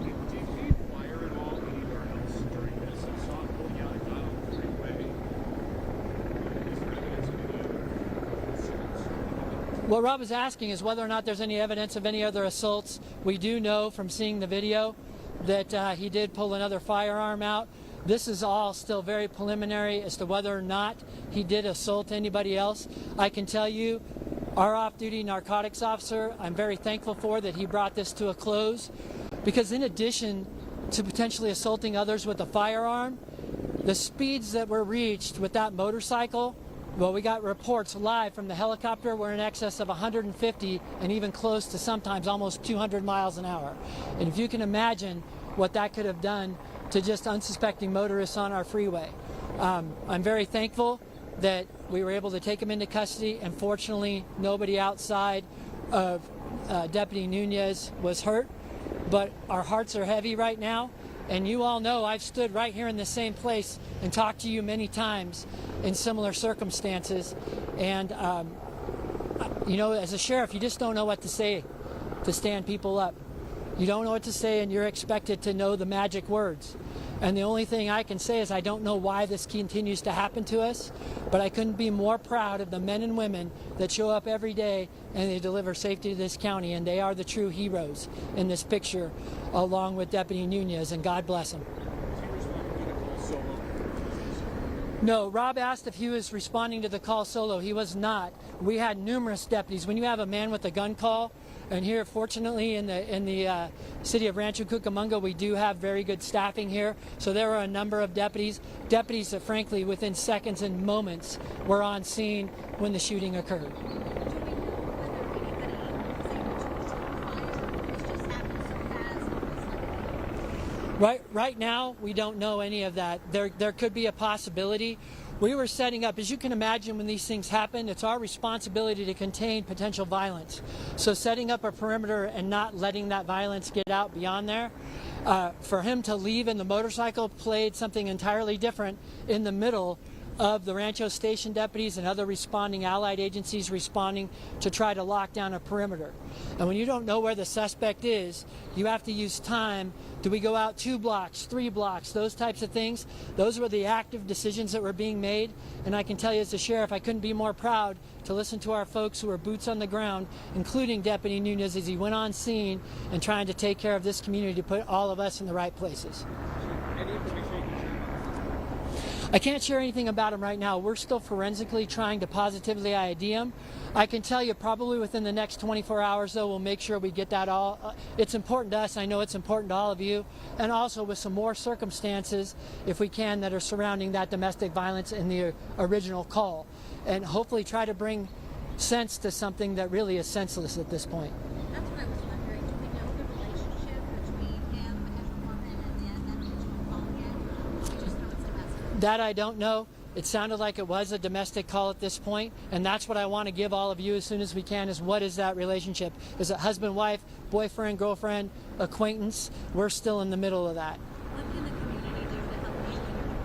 [SPEAKER 13] Did he fire at all anywhere else during this? I saw him pulling out a gun on the freeway. Is there evidence of any assaults?
[SPEAKER 12] What Rob is asking is whether or not there's any evidence of any other assaults. We do know from seeing the video that he did pull another firearm out. This is all still very preliminary as to whether or not he did assault anybody else. I can tell you, our off-duty narcotics officer, I'm very thankful for that he brought this to a close, because in addition to potentially assaulting others with a firearm, the speeds that were reached with that motorcycle Well, we got reports live from the helicopter. We're in excess of 150 and even close to sometimes almost 200 miles an hour. And if you can imagine what that could have done to just unsuspecting motorists on our freeway. I'm very thankful that we were able to take him into custody, and fortunately nobody outside of Deputy Nunez was hurt. But our hearts are heavy right now, and you all know I've stood right here in the same place and talked to you many times in similar circumstances. And, you know, as a sheriff, you just don't know what to say to stand people up. You don't know what to say, and you're expected to know the magic words. And the only thing I can say is I don't know why this continues to happen to us, but I couldn't be more proud of the men and women that show up every day and they deliver safety to this county, and they are the true heroes in this picture, along with Deputy Nunez, and God bless them. No, Rob asked if he was responding to the call solo. He was not. We had numerous deputies. When you have a man with a gun call, and here, fortunately, in the city of Rancho Cucamonga, we do have very good staffing here. So there were a number of deputies that, frankly, within seconds and moments, were on scene when the shooting occurred. Right now, we don't know any of that. There could be a possibility. We were setting up, as you can imagine, when these things happen, it's our responsibility to contain potential violence. So setting up a perimeter and not letting that violence get out beyond there. For him to leave in the motorcycle played something entirely different in the middle of the Rancho Station deputies and other responding allied agencies responding to try to lock down a perimeter. And when you don't know where the suspect is, you have to use time. Do we go out 2 blocks, 3 blocks, those types of things? Those were the active decisions that were being made. And I can tell you as a sheriff, I couldn't be more proud to listen to our folks who are boots on the ground, including Deputy Nunez, as he went on scene and trying to take care of this community to put all of us in the right places. I can't share anything about him right now. We're still forensically trying to positively ID him. I can tell you probably within the next 24 hours, though, we'll make sure we get that all. It's important to us. I know it's important to all of you. And also with some more circumstances, if we can, that are surrounding that domestic violence in the original call. And hopefully try to bring sense to something that really is senseless at this point.
[SPEAKER 14] That's what I was wondering. Do we know the relationship between him and the woman and that original call yet? We just know it's domestic.
[SPEAKER 12] That I don't know. It sounded like it was a domestic call at this point, and that's what I want to give all of you as soon as we can, is what is that relationship? Is it husband, wife, boyfriend, girlfriend, acquaintance? We're still in the middle of that.
[SPEAKER 14] What can the community do to help you and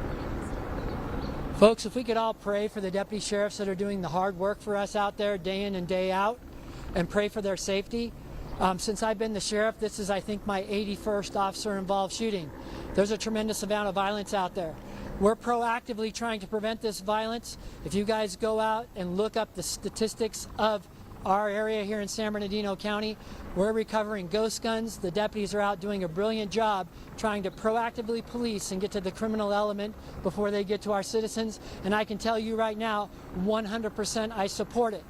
[SPEAKER 14] your department?
[SPEAKER 12] Folks, if we could all pray for the deputy sheriffs that are doing the hard work for us out there day in and day out, and pray for their safety. Since I've been the sheriff, this is, I think, my 81st officer-involved shooting. There's a tremendous amount of violence out there. We're proactively trying to prevent this violence. If you guys go out and look up the statistics of our area here in San Bernardino County, we're recovering ghost guns. The deputies are out doing a brilliant job trying to proactively police and get to the criminal element before they get to our citizens. And I can tell you right now, 100% I support it.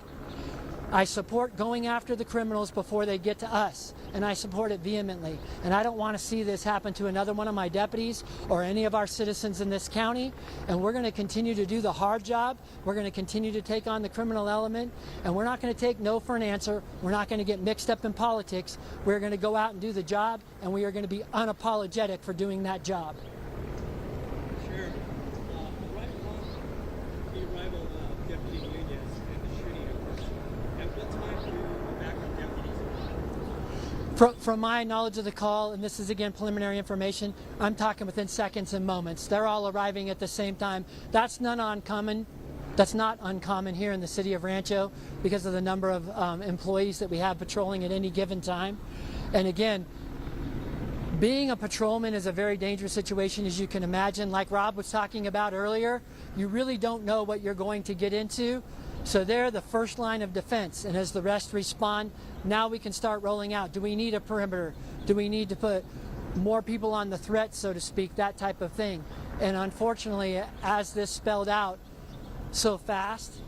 [SPEAKER 12] I support going after the criminals before they get to us, and I support it vehemently. And I don't want to see this happen to another one of my deputies or any of our citizens in this county. And we're going to continue to do the hard job. We're going to continue to take on the criminal element, and we're not going to take no for an answer. We're not going to get mixed up in politics. We're going to go out and do the job, and we are going to be unapologetic for doing that job.
[SPEAKER 15] Sheriff, right along the arrival of Deputy Nunez and the shooting occurred, at what time do the backup deputies arrive?
[SPEAKER 12] From my knowledge of the call, and this is again preliminary information, I'm talking within seconds and moments. They're all arriving at the same time. That's not uncommon. That's not uncommon here in the city of Rancho because of the number of employees that we have patrolling at any given time. And again, being a patrolman is a very dangerous situation, as you can imagine. Like Rob was talking about earlier, you really don't know what you're going to get into. So they're the first line of defense, and as the rest respond, now we can start rolling out. Do we need a perimeter? Do we need to put more people on the threat, so to speak, that type of thing? And unfortunately, as this spelled out so fast,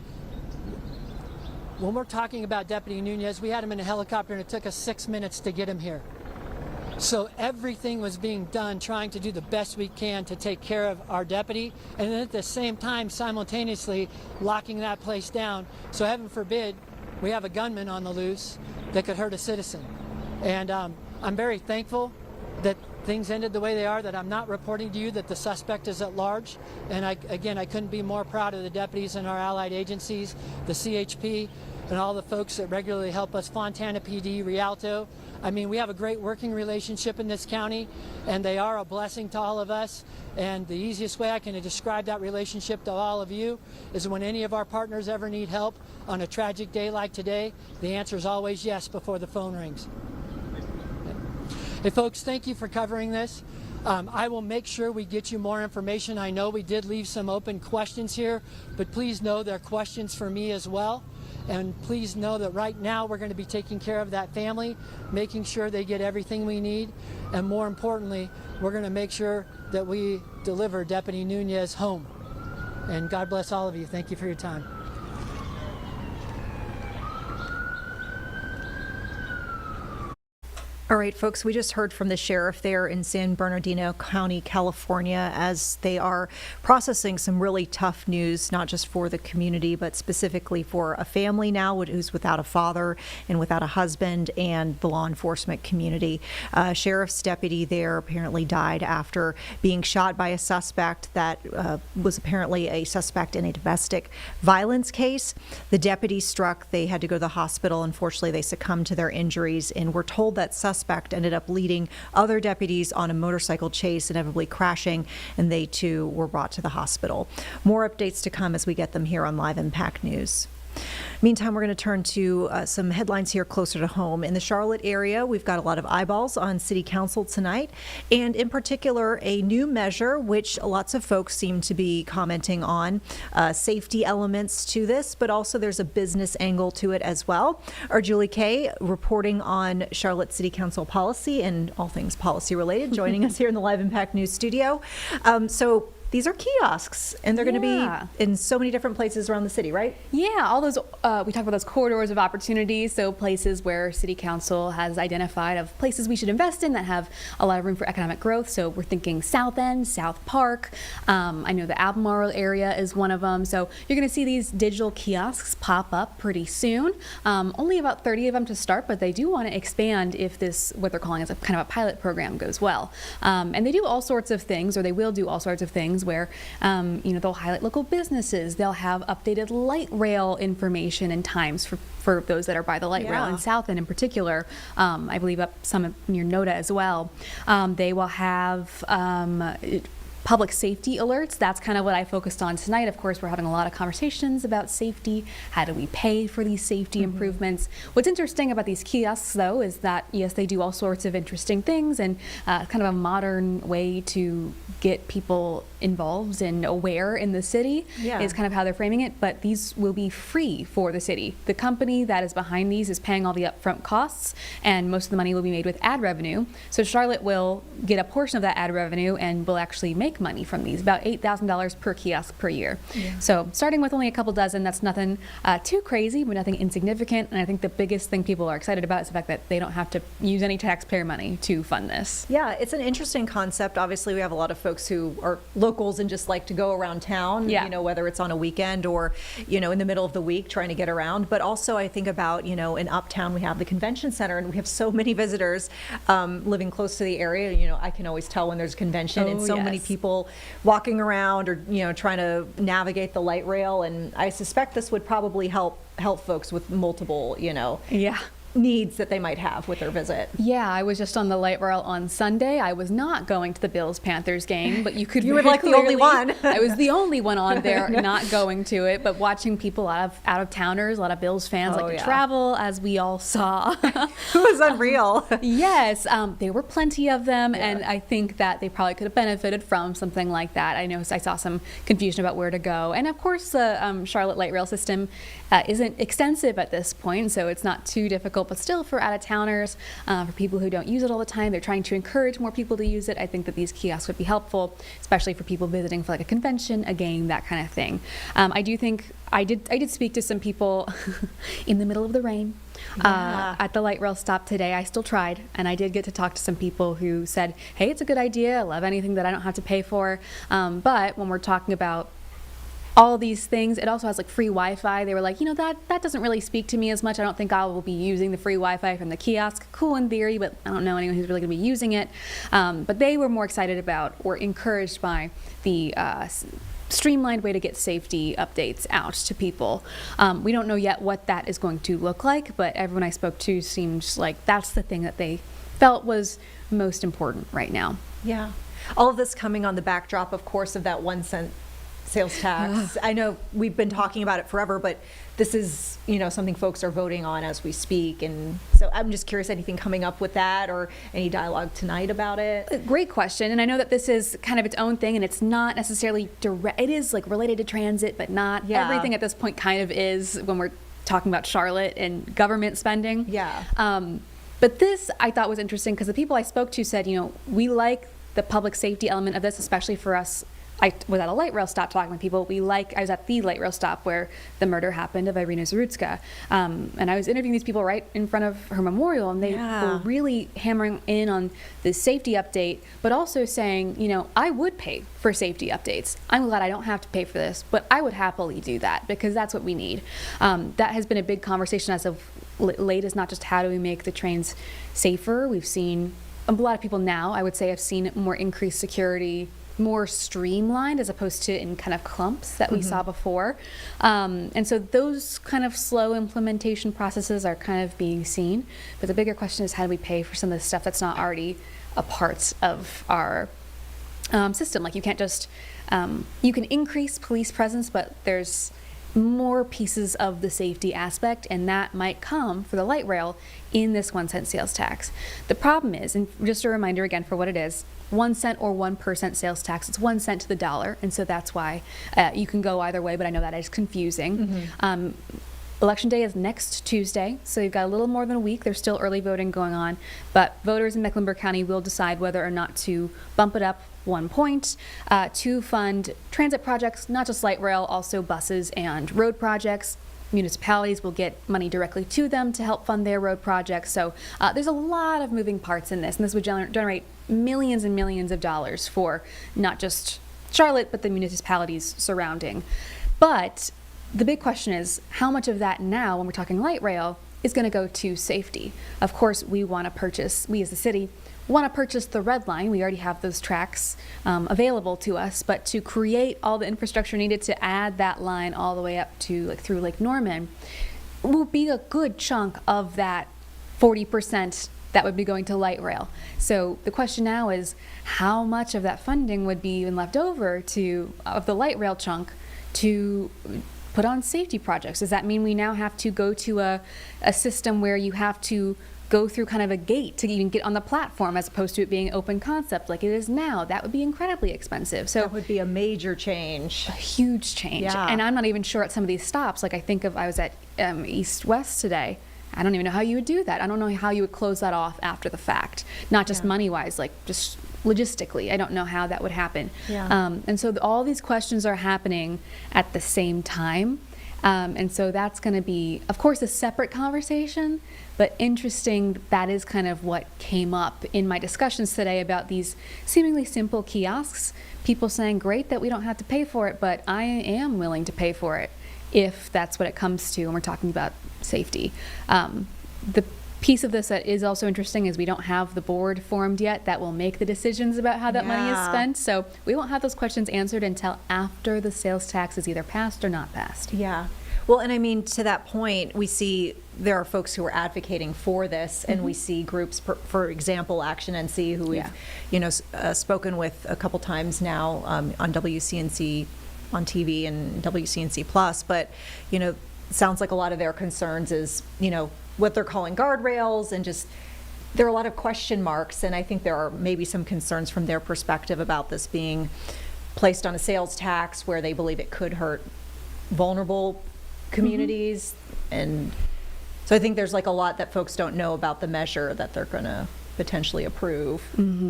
[SPEAKER 12] when we're talking about Deputy Nunez, we had him in a helicopter and it took us 6 minutes to get him here. So everything was being done trying to do the best we can to take care of our deputy, and then at the same time simultaneously locking that place down. So heaven forbid we have a gunman on the loose that could hurt a citizen. And I'm very thankful that things ended the way they are, that I'm not reporting to you that the suspect is at large. And I couldn't be more proud of the deputies in our allied agencies, the CHP, and all the folks that regularly help us, Fontana PD, Rialto. I mean, we have a great working relationship in this county, and they are a blessing to all of us. And the easiest way I can describe that relationship to all of you is when any of our partners ever need help on a tragic day like today, the answer is always yes before the phone rings. Hey folks, thank you for covering this. I will make sure we get you more information. I know we did leave some open questions here, but please know they're questions for me as well. And please know that right now we're going to be taking care of that family, making sure they get everything we need. And more importantly, we're going to make sure that we deliver Deputy Nunez home. And God bless all of you. Thank you for your time.
[SPEAKER 3] All right, folks, we just heard from the sheriff there in San Bernardino County, California, as they are processing some really tough news, not just for the community, but specifically for a family now who's without a father and without a husband, and the law enforcement community. Sheriff's deputy there apparently died after being shot by a suspect that was apparently a suspect in a domestic violence case. The deputy struck. They had to go to the hospital. Unfortunately, they succumbed to their injuries, and we're told that suspect ended up leading other deputies on a motorcycle chase, inevitably crashing, and they too were brought to the hospital. More updates to come as we get them here on Live Impact News. Meantime, we're going to turn to some headlines here closer to home. In the Charlotte area, we've got a lot of eyeballs on City Council tonight, and in particular, a new measure which lots of folks seem to be commenting on, safety elements to this, but also there's a business angle to it as well. Our Julie Kay reporting on Charlotte City Council policy and all things policy related, joining us here in the Live Impact News studio. So these are kiosks, and they're going to be in so many different places around the city, right?
[SPEAKER 16] Yeah, all those, we talk about those corridors of opportunity, so places where City Council has identified of places we should invest in that have a lot of room for economic growth. So we're thinking South End, South Park. I know the Albemarle area is one of them. So you're going to see these digital kiosks pop up pretty soon. Only about 30 of them to start, but they do want to expand if this, what they're calling is a kind of a pilot program, goes well. And they do all sorts of things, or they will do all sorts of things where, they'll highlight local businesses. They'll have updated light rail information and times for those that are by the light rail in South End in particular. I believe up some near NODA as well. They will have public safety alerts. That's kind of what I focused on tonight. Of course, we're having a lot of conversations about safety. How do we pay for these safety improvements? What's interesting about these kiosks, though, is that, yes, they do all sorts of interesting things, and kind of a modern way to get people involved and aware in the city is kind of how they're framing it, but these will be free for the city. The company that is behind these is paying all the upfront costs, and most of the money will be made with ad revenue. So Charlotte will get a portion of that ad revenue and will actually make money from these, about $8,000 per kiosk per year. So starting with only a couple dozen, that's nothing too crazy, but nothing insignificant. And I think the biggest thing people are excited about is the fact that they don't have to use any taxpayer money to fund this.
[SPEAKER 3] Yeah, it's an interesting concept. Obviously, we have a lot of folks who are locals and just like to go around town, whether it's on a weekend or, in the middle of the week trying to get around. But also I think about, in Uptown, we have the convention center, and we have so many visitors living close to the area. I can always tell when there's a convention and so many people walking around or, trying to navigate the light rail. And I suspect this would probably help folks with multiple, needs that they might have with their visit.
[SPEAKER 16] Yeah, I was just on the light rail on Sunday. I was not going to the Bills-Panthers game, but you could.
[SPEAKER 3] You were like the only one.
[SPEAKER 16] I was the only one on there not going to it, but watching people out of towners, a lot of Bills fans like to travel, as we all saw.
[SPEAKER 3] It was unreal.
[SPEAKER 16] Yes, there were plenty of them, and I think that they probably could have benefited from something like that. I know I saw some confusion about where to go, and of course the Charlotte light rail system isn't extensive at this point, so it's not too difficult but still for out-of-towners, for people who don't use it all the time, they're trying to encourage more people to use it. I think that these kiosks would be helpful, especially for people visiting for like a convention, a game, that kind of thing. I do think I did speak to some people in the middle of the rain at the light rail stop today. I still tried, and I did get to talk to some people who said, hey, it's a good idea. I love anything that I don't have to pay for. But when we're talking about all these things, it also has like free Wi-Fi. They were like, that doesn't really speak to me as much. I don't think I will be using the free Wi-Fi from the kiosk. Cool in theory, but I don't know anyone who's really going to be using it. But they were more excited about or encouraged by the streamlined way to get safety updates out to people. We don't know yet what that is going to look like, but everyone I spoke to seems like that's the thing that they felt was most important right now.
[SPEAKER 3] Yeah. All of this coming on the backdrop, of course, of that 1 cent sales tax. I know we've been talking about it forever, but this is, something folks are voting on as we speak. And so I'm just curious, anything coming up with that or any dialogue tonight about it?
[SPEAKER 16] Great question. And I know that this is kind of its own thing, and it's not necessarily direct. It is like related to transit, but not everything at this point kind of is when we're talking about Charlotte and government spending.
[SPEAKER 3] Yeah.
[SPEAKER 16] But this I thought was interesting because the people I spoke to said, we like the public safety element of this, especially for us. I was at a light rail stop talking with people. I was at the light rail stop where the murder happened of Irina Zarutska. And I was interviewing these people right in front of her memorial, and they were really hammering in on the safety update, but also saying, I would pay for safety updates. I'm glad I don't have to pay for this, but I would happily do that because that's what we need. That has been a big conversation as of late, is not just how do we make the trains safer. We've seen a lot of people now, I would say, have seen more increased security, more streamlined as opposed to in kind of clumps that we saw before. And so those kind of slow implementation processes are kind of being seen. But the bigger question is, how do we pay for some of the stuff that's not already a part of our system? Like you can't just, you can increase police presence, but there's more pieces of the safety aspect, and that might come for the light rail in this 1 cent sales tax. The problem is, and just a reminder again for what it is, 1 cent or 1% sales tax. It's 1 cent to the dollar, and so that's why you can go either way, but I know that is confusing. Election day is next Tuesday, so you've got a little more than a week. There's still early voting going on, but voters in Mecklenburg County will decide whether or not to bump it up 1 point to fund transit projects, not just light rail, also buses and road projects. Municipalities will get money directly to them to help fund their road projects. So there's a lot of moving parts in this, and this would generate millions and millions of dollars for not just Charlotte, but the municipalities surrounding. But the big question is, how much of that now, when we're talking light rail, is going to go to safety? Of course, we want to purchase, we as the city want to purchase the Red Line. We already have those tracks available to us, but to create all the infrastructure needed to add that line all the way up to through Lake Norman will be a good chunk of that 40% that would be going to light rail. So the question now is, how much of that funding would be even left over of the light rail chunk to put on safety projects? Does that mean we now have to go to a system where you have to go through kind of a gate to even get on the platform as opposed to it being open concept like it is now? That would be incredibly expensive. So
[SPEAKER 3] that would be a major change.
[SPEAKER 16] A huge change.
[SPEAKER 3] Yeah.
[SPEAKER 16] And I'm not even sure at some of these stops, like I was at East West today. I don't even know how you would do that. I don't know how you would close that off after the fact, not just money-wise, like just logistically. I don't know how that would happen. And so all these questions are happening at the same time. And so that's going to be, of course, a separate conversation, but interesting. That is kind of what came up in my discussions today about these seemingly simple kiosks. People saying, great that we don't have to pay for it, but I am willing to pay for it if that's what it comes to, and we're talking about safety. The piece of this that is also interesting is we don't have the board formed yet that will make the decisions about how that money is spent. So we won't have those questions answered until after the sales tax is either passed or not passed.
[SPEAKER 3] Yeah. Well, and I mean, to that point, we see there are folks who are advocating for this, and we see groups, for example, Action NC, who we've spoken with a couple times now on WCNC on TV and WCNC Plus. But sounds like a lot of their concerns is what they're calling guardrails, and just there are a lot of question marks, and I think there are maybe some concerns from their perspective about this being placed on a sales tax where they believe it could hurt vulnerable communities. And So I think there's like a lot that folks don't know about the measure that they're going to potentially approve.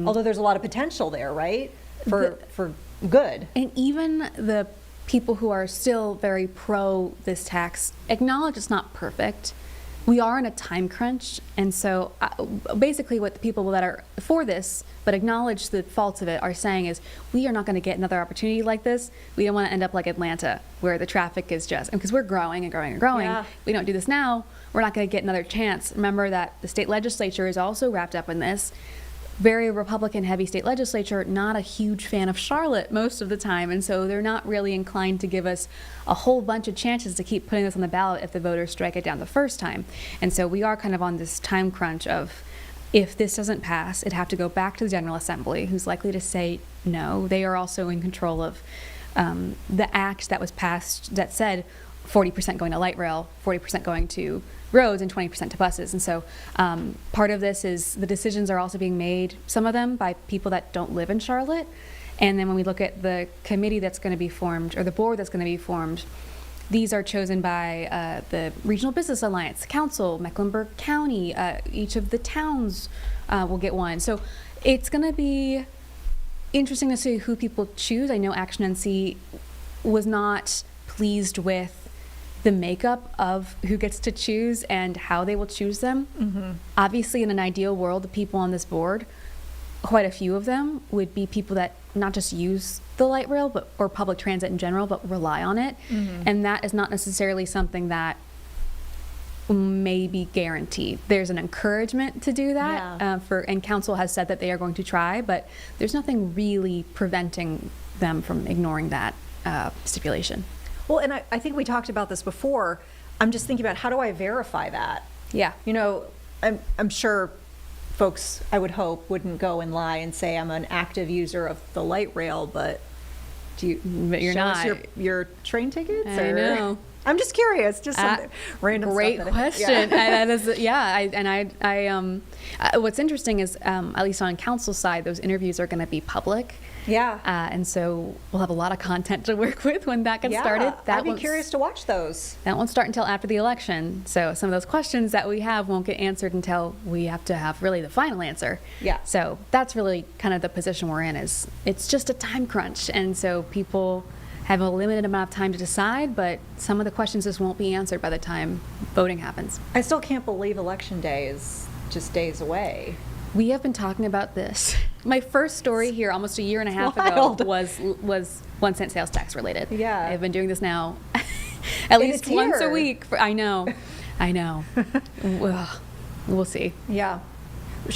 [SPEAKER 3] Although there's a lot of potential there, right? For good.
[SPEAKER 16] And even the people who are still very pro this tax acknowledge it's not perfect. We are in a time crunch, and so basically what the people that are for this but acknowledge the faults of it are saying is we are not going to get another opportunity like this. We don't want to end up like Atlanta where the traffic is just, because we're growing and growing and growing.
[SPEAKER 3] Yeah.
[SPEAKER 16] We don't do this now, we're not going to get another chance. Remember that the state legislature is also wrapped up in this. Very Republican heavy state legislature, not a huge fan of Charlotte most of the time, and so they're not really inclined to give us a whole bunch of chances to keep putting this on the ballot if the voters strike it down the first time. And so we are kind of on this time crunch of, if this doesn't pass, it'd have to go back to the General Assembly, who's likely to say no. They are also in control of the act that was passed that said 40% going to light rail, 40% going to roads, and 20% to buses. And so part of this is the decisions are also being made, some of them by people that don't live in Charlotte. And then when we look at the committee that's going to be formed, or the board that's going to be formed, these are chosen by the Regional Business Alliance, Council, Mecklenburg County, each of the towns will get one. So it's going to be interesting to see who people choose. I know Action NC was not pleased with the makeup of who gets to choose and how they will choose them. Obviously, in an ideal world, the people on this board, quite a few of them would be people that not just use the light rail or public transit in general, but rely on it. And that is not necessarily something that may be guaranteed. There's an encouragement to do that, and council has said that they are going to try, but there's nothing really preventing them from ignoring that stipulation.
[SPEAKER 3] Well, and I think we talked about this before. I'm just thinking about, how do I verify that?
[SPEAKER 16] Yeah.
[SPEAKER 3] You know, I'm sure folks, I would hope, wouldn't go and lie and say I'm an active user of the light rail, but do you
[SPEAKER 16] you're
[SPEAKER 3] show
[SPEAKER 16] not.
[SPEAKER 3] us your train tickets?
[SPEAKER 16] I know.
[SPEAKER 3] I'm just curious, just some random
[SPEAKER 16] great
[SPEAKER 3] stuff.
[SPEAKER 16] Question. That is, I what's interesting is, at least on council side, those interviews are going to be public.
[SPEAKER 3] Yeah.
[SPEAKER 16] And so we'll have a lot of content to work with when that gets started.
[SPEAKER 3] I'd be curious to watch those.
[SPEAKER 16] That won't start until after the election. So some of those questions that we have won't get answered until we have to have really the final answer.
[SPEAKER 3] Yeah.
[SPEAKER 16] So that's really kind of the position we're in, is it's just a time crunch. And so people have a limited amount of time to decide, but some of the questions just won't be answered by the time voting happens.
[SPEAKER 3] I still can't believe Election Day is just days away.
[SPEAKER 16] We have been talking about this. My first story here almost a year and a half ago was 1 cent sales tax related.
[SPEAKER 3] Yeah.
[SPEAKER 16] I've been doing this now at least once a week. I know. We'll see.
[SPEAKER 3] Yeah.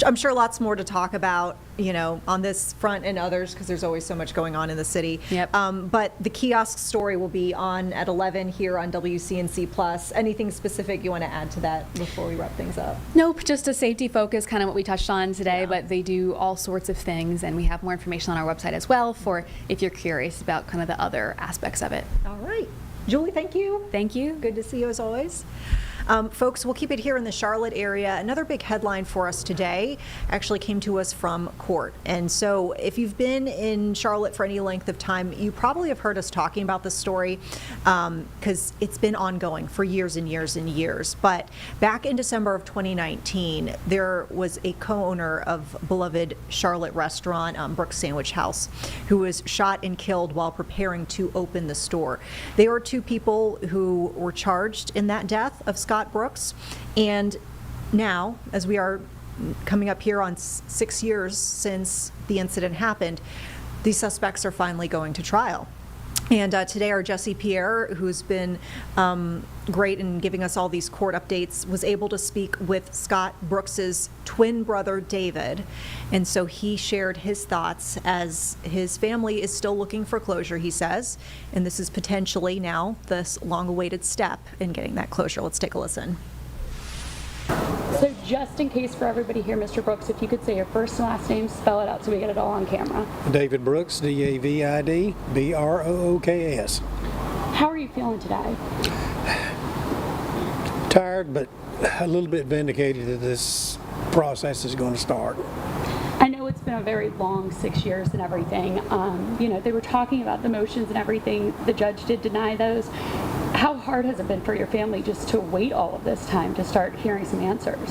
[SPEAKER 3] I'm sure lots more to talk about, you know, on this front and others, because there's always so much going on in the city.
[SPEAKER 16] Yep.
[SPEAKER 3] But the kiosk story will be on at 11 here on WCNC Plus. Anything specific you want to add to that before we wrap things up?
[SPEAKER 16] Nope, just a safety focus, kind of what we touched on today, but they do all sorts of things, and we have more information on our website as well for if you're curious about kind of the other aspects of it.
[SPEAKER 3] All right. Julie, thank you.
[SPEAKER 16] Thank you.
[SPEAKER 3] Good to see you as always. Folks, we'll keep it here in the Charlotte area. Another big headline for us today actually came to us from court. And so if you've been in Charlotte for any length of time, you probably have heard us talking about this story because it's been ongoing for years and years and years. But back in December of 2019, there was a co-owner of beloved Charlotte restaurant, Brooks Sandwich House, who was shot and killed while preparing to open the store. There were two people who were charged in that death of Scott Brooks, and now, as we are coming up here on 6 years since the incident happened, these suspects are finally going to trial. And today our Jesse Pierre, who's been great in giving us all these court updates, was able to speak with Scott Brooks's twin brother, David. And so he shared his thoughts as his family is still looking for closure, he says. And this is potentially now this long-awaited step in getting that closure. Let's take a listen.
[SPEAKER 17] So just in case for everybody here, Mr. Brooks, if you could say your first and last name, spell it out so we get it all on camera.
[SPEAKER 18] David Brooks, D-A-V-I-D, B-R-O-O-K-S.
[SPEAKER 17] How are you feeling today?
[SPEAKER 18] Tired, but a little bit vindicated that this process is going to start.
[SPEAKER 17] I know it's been a very long 6 years and everything. You know, they were talking about the motions and everything. The judge did deny those. How hard has it been for your family just to wait all of this time to start hearing some answers?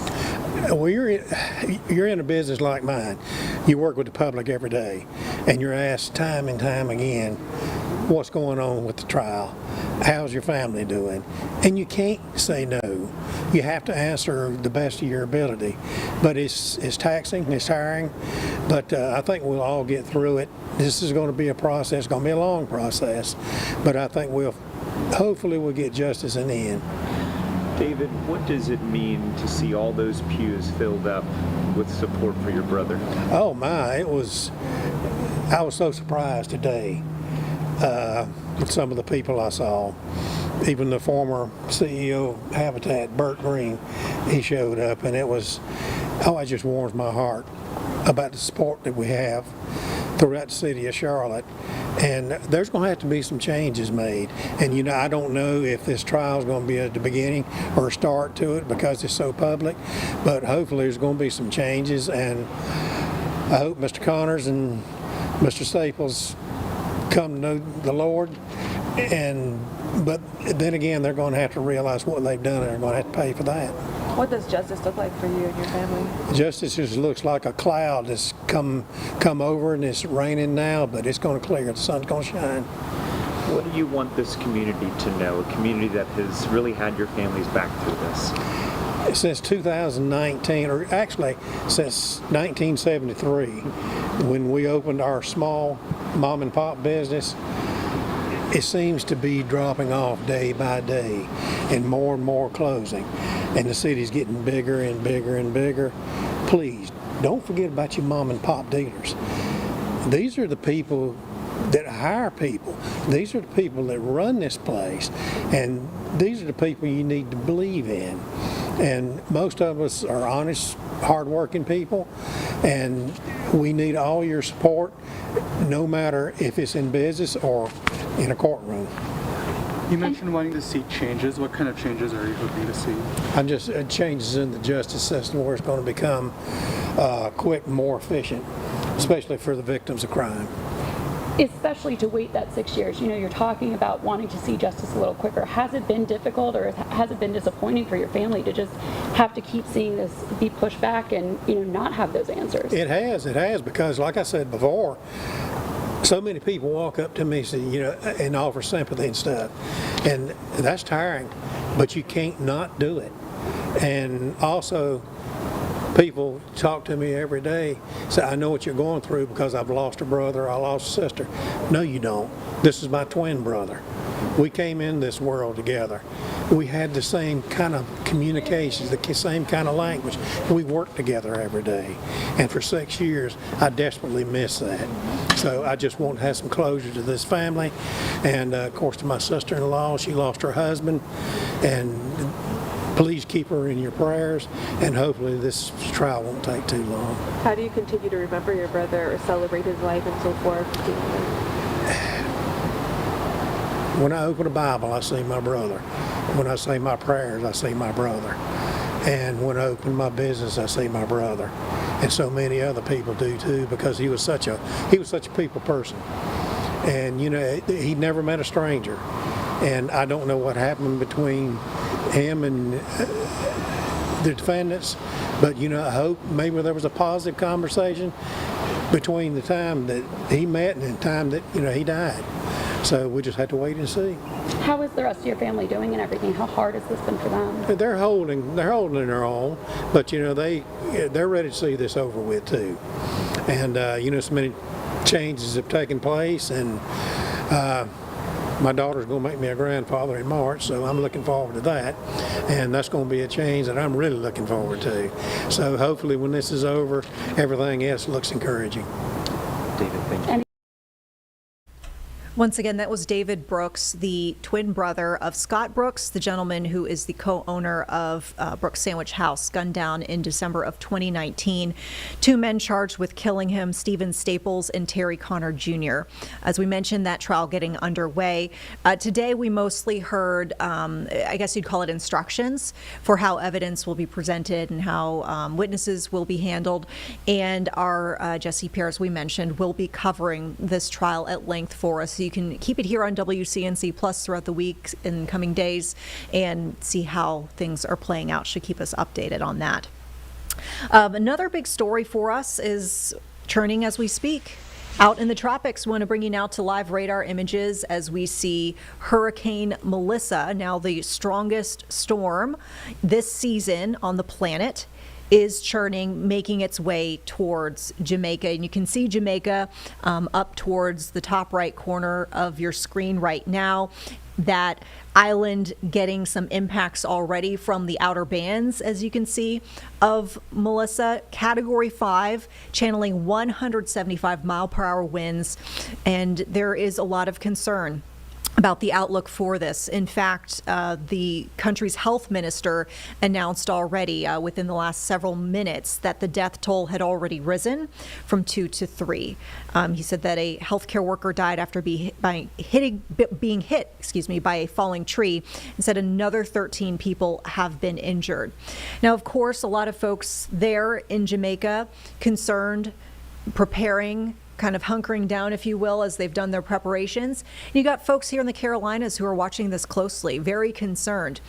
[SPEAKER 18] Well, you're in a business like mine. You work with the public every day, and you're asked time and time again, what's going on with the trial? How's your family doing? And you can't say no. You have to answer the best of your ability. But it's taxing, it's tiring, but I think we'll all get through it. This is going to be a process, going to be a long process, but I think hopefully we'll get justice in the end.
[SPEAKER 19] David, what does it mean to see all those pews filled up with support for your brother?
[SPEAKER 18] Oh my, I was so surprised today with some of the people I saw. Even the former CEO of Habitat, Bert Green, he showed up, and it just warms my heart about the support that we have throughout the city of Charlotte. And there's going to have to be some changes made. And I don't know if this trial is going to be at the beginning or a start to it because it's so public, but hopefully there's going to be some changes. And I hope Mr. Connors and Mr. Staples come to know the Lord. But then again, they're going to have to realize what they've done, and they're going to have to pay for that.
[SPEAKER 20] What does justice look like for you and your family?
[SPEAKER 18] Justice just looks like a cloud that's come over, and it's raining now, but it's going to clear. The sun's going to shine.
[SPEAKER 19] What do you want this community to know, a community that has really had your family's back through this?
[SPEAKER 18] Since 2019, or actually since 1973, when we opened our small mom and pop business, it seems to be dropping off day by day and more closing. And the city's getting bigger and bigger and bigger. Please, don't forget about your mom and pop dealers. These are the people that hire people. These are the people that run this place. And these are the people you need to believe in. And most of us are honest, hardworking people. And we need all your support, no matter if it's in business or in a courtroom.
[SPEAKER 21] You mentioned wanting to see changes. What kind of changes are you hoping to see?
[SPEAKER 18] I'm just changes in the justice system where it's going to become quick and more efficient, especially for the victims of crime.
[SPEAKER 17] Especially to wait that 6 years. You're talking about wanting to see justice a little quicker. Has it been difficult, or has it been disappointing for your family to just have to keep seeing this be pushed back and not have those answers?
[SPEAKER 18] It has, because like I said before, so many people walk up to me and offer sympathy and stuff, and that's tiring, but you can't not do it. And also, people talk to me every day, say, I know what you're going through because I've lost a brother, I lost a sister. No, you don't. This is my twin brother. We came in this world together. We had the same kind of communications, the same kind of language. We worked together every day. And for 6 years, I desperately miss that. So I just want to have some closure to this family. And of course, to my sister-in-law, she lost her husband. And please keep her in your prayers, and hopefully this trial won't take too long.
[SPEAKER 20] How do you continue to remember your brother or celebrate his life and so forth?
[SPEAKER 18] When I open a Bible, I see my brother. When I say my prayers, I see my brother. And when I open my business, I see my brother. And so many other people do too, because he was such a people person. And he never met a stranger. And I don't know what happened between him and the defendants, but I hope maybe there was a positive conversation between the time that he met and the time that he died. So we just have to wait and see.
[SPEAKER 17] How is the rest of your family doing and everything? How hard has this been for them?
[SPEAKER 18] They're holding their own, but they're ready to see this over with too. And so many changes have taken place, and my daughter's going to make me a grandfather in March, so I'm looking forward to that. And that's going to be a change that I'm really looking forward to. So hopefully when this is over, everything else looks encouraging.
[SPEAKER 19] David, thank you.
[SPEAKER 3] Once again, that was David Brooks, the twin brother of Scott Brooks, the gentleman who is the co-owner of Brooks Sandwich House, gunned down in December of 2019. Two men charged with killing him, Stephen Staples and Terry Connor Jr. As we mentioned, that trial getting underway. Today, we mostly heard, I guess you'd call it instructions for how evidence will be presented and how witnesses will be handled. And our Jesse Pierce, we mentioned, will be covering this trial at length for us. So you can keep it here on WCNC Plus throughout the week and coming days and see how things are playing out. Should keep us updated on that. Another big story for us is churning as we speak. Out in the tropics, we want to bring you now to live radar images as we see Hurricane Melissa, now the strongest storm this season on the planet, is churning, making its way towards Jamaica. And you can see Jamaica up towards the top right corner of your screen right now. That island getting some impacts already from the outer bands, as you can see, of Melissa. Category 5, channeling 175-mile-per-hour winds, and there is a lot of concern about the outlook for this. In fact, the country's health minister announced already within the last several minutes that the death toll had already risen from 2 to 3. He said that a healthcare worker died after being hit by a falling tree, and said another 13 people have been injured. Now, of course, a lot of folks there in Jamaica concerned, preparing, kind of hunkering down, if you will, as they've done their preparations. And you got folks here in the Carolinas who are watching this closely, very concerned.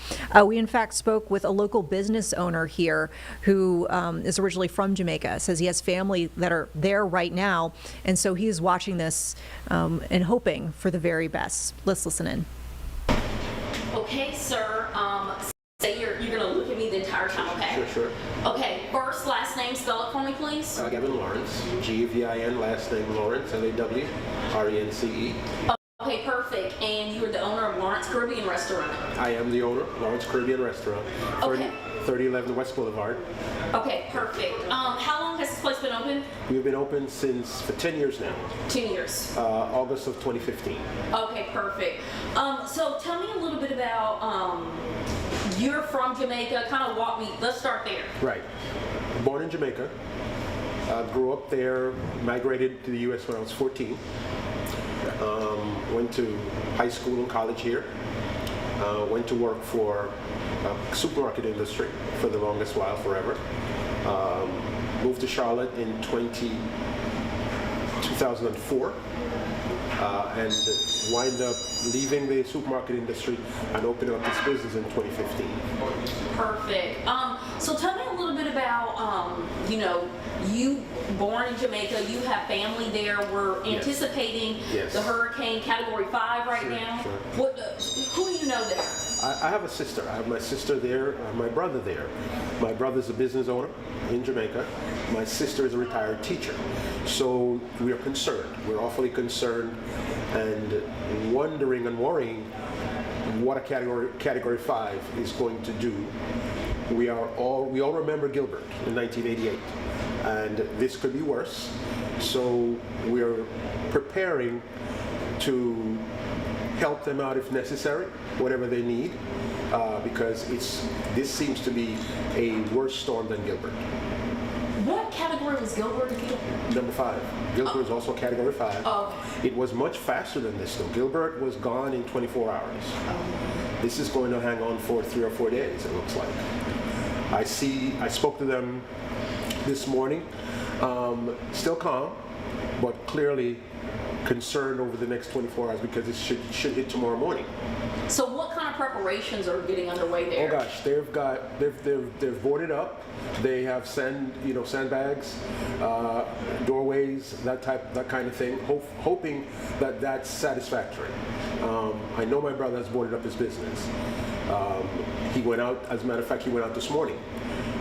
[SPEAKER 3] We, in fact, spoke with a local business owner here who is originally from Jamaica, says he has family that are there right now, and so he is watching this and hoping for the very best. Let's listen in.
[SPEAKER 2] Okay, sir. Say you're going to look at me the entire time, okay?
[SPEAKER 22] Sure.
[SPEAKER 2] Okay, first, last name, spell it for me, please.
[SPEAKER 22] Gavin Lawrence, G-U-V-I-N, last name Lawrence, L-A-W-R-E-N-C-E.
[SPEAKER 2] Okay, perfect. And you are the owner of Lawrence Caribbean Restaurant.
[SPEAKER 22] I am the owner, Lawrence Caribbean Restaurant, 3011 West Boulevard.
[SPEAKER 2] Okay, perfect. How long has this place been open?
[SPEAKER 22] We've been open for 10 years now.
[SPEAKER 2] 10 years.
[SPEAKER 22] August of 2015.
[SPEAKER 2] Okay, perfect. So tell me a little bit about, you're from Jamaica, kind of walk me, let's start there.
[SPEAKER 22] Right. Born in Jamaica, grew up there, migrated to the U.S. when I was 14. Went to high school and college here. Went to work for a supermarket industry for the longest while, forever. Moved to Charlotte in 2004 and wind up leaving the supermarket industry and opening up this business in 2015.
[SPEAKER 2] Perfect. So tell me a little bit about, you born in Jamaica, you have family there. We're anticipating the hurricane Category 5 right now. Sure. Who do you know there?
[SPEAKER 22] I have a sister. I have my sister there, my brother there. My brother's a business owner in Jamaica. My sister is a retired teacher. So we are concerned. We're awfully concerned and wondering and worrying what a Category 5 is going to do. We all remember Gilbert in 1988, and this could be worse. So we're preparing to help them out if necessary, whatever they need, because this seems to be a worse storm than Gilbert.
[SPEAKER 2] What category was Gilbert again?
[SPEAKER 22] Number 5. Gilbert is also Category 5.
[SPEAKER 2] Oh.
[SPEAKER 22] It was much faster than this, though. Gilbert was gone in 24 hours. This is going to hang on for 3 or 4 days, it looks like. I spoke to them this morning, still calm, but clearly concerned over the next 24 hours because it should hit tomorrow morning.
[SPEAKER 2] So what kind of preparations are getting underway there?
[SPEAKER 22] Oh gosh, they've boarded up. They have sandbags, doorways, that kind of thing, hoping that that's satisfactory. I know my brother has boarded up his business. He went out, as a matter of fact, he went out this morning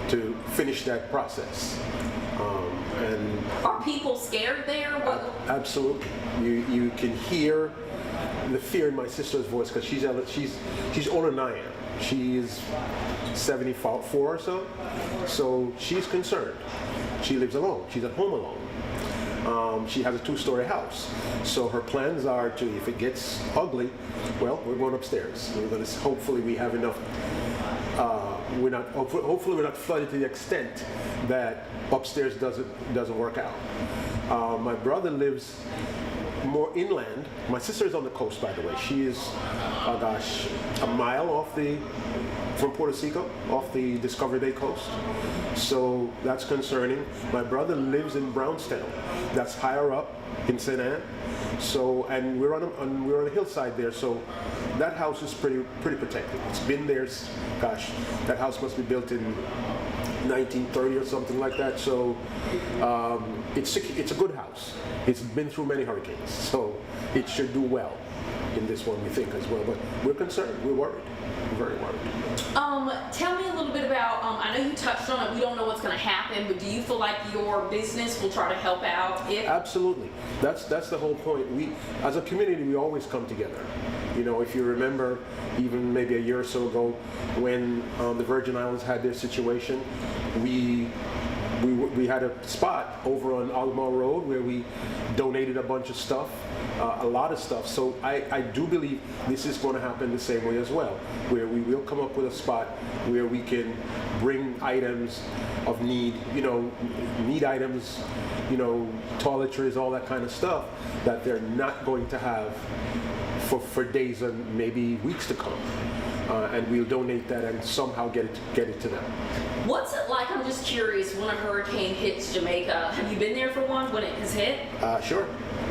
[SPEAKER 22] to finish that process. And
[SPEAKER 2] are people scared there?
[SPEAKER 22] Absolutely. You can hear the fear in my sister's voice because she's older than I am. She is 74 or so, so she's concerned. She lives alone. She's at home alone. She has a 2-story house, so her plans are to, if it gets ugly, well, we're going upstairs. We're going to hopefully we have enough. Hopefully we're not flooded to the extent that upstairs doesn't work out. My brother lives more inland. My sister is on the coast, by the way. She is, a mile from Puerto Rico, off the Discovery Bay coast. So that's concerning. My brother lives in Brownstown. That's higher up. in St. Anne. So, and we're on a hillside there, so that house is pretty protected. It's been there, gosh, that house must be built in 1930 or something like that. So it's a good house. It's been through many hurricanes, so it should do well in this one, we think, as well. But we're concerned. We're worried. We're very worried.
[SPEAKER 2] Tell me a little bit about, I know you touched on it, we don't know what's going to happen, but do you feel like your business will try to help out?
[SPEAKER 22] Absolutely. That's the whole point. We, as a community, we always come together. You know, if you remember, even maybe a year or so ago, when the Virgin Islands had their situation, we had a spot over on Albemarle Road where we donated a bunch of stuff, a lot of stuff. So I do believe this is going to happen the same way as well, where we will come up with a spot where we can bring items of need, you know, need items, you know, toiletries, all that kind of stuff that they're not going to have for days and maybe weeks to come. And we'll donate that and somehow get it to them.
[SPEAKER 2] What's it like, I'm just curious, when a hurricane hits Jamaica? Have you been there for one when it has hit?
[SPEAKER 22] Sure.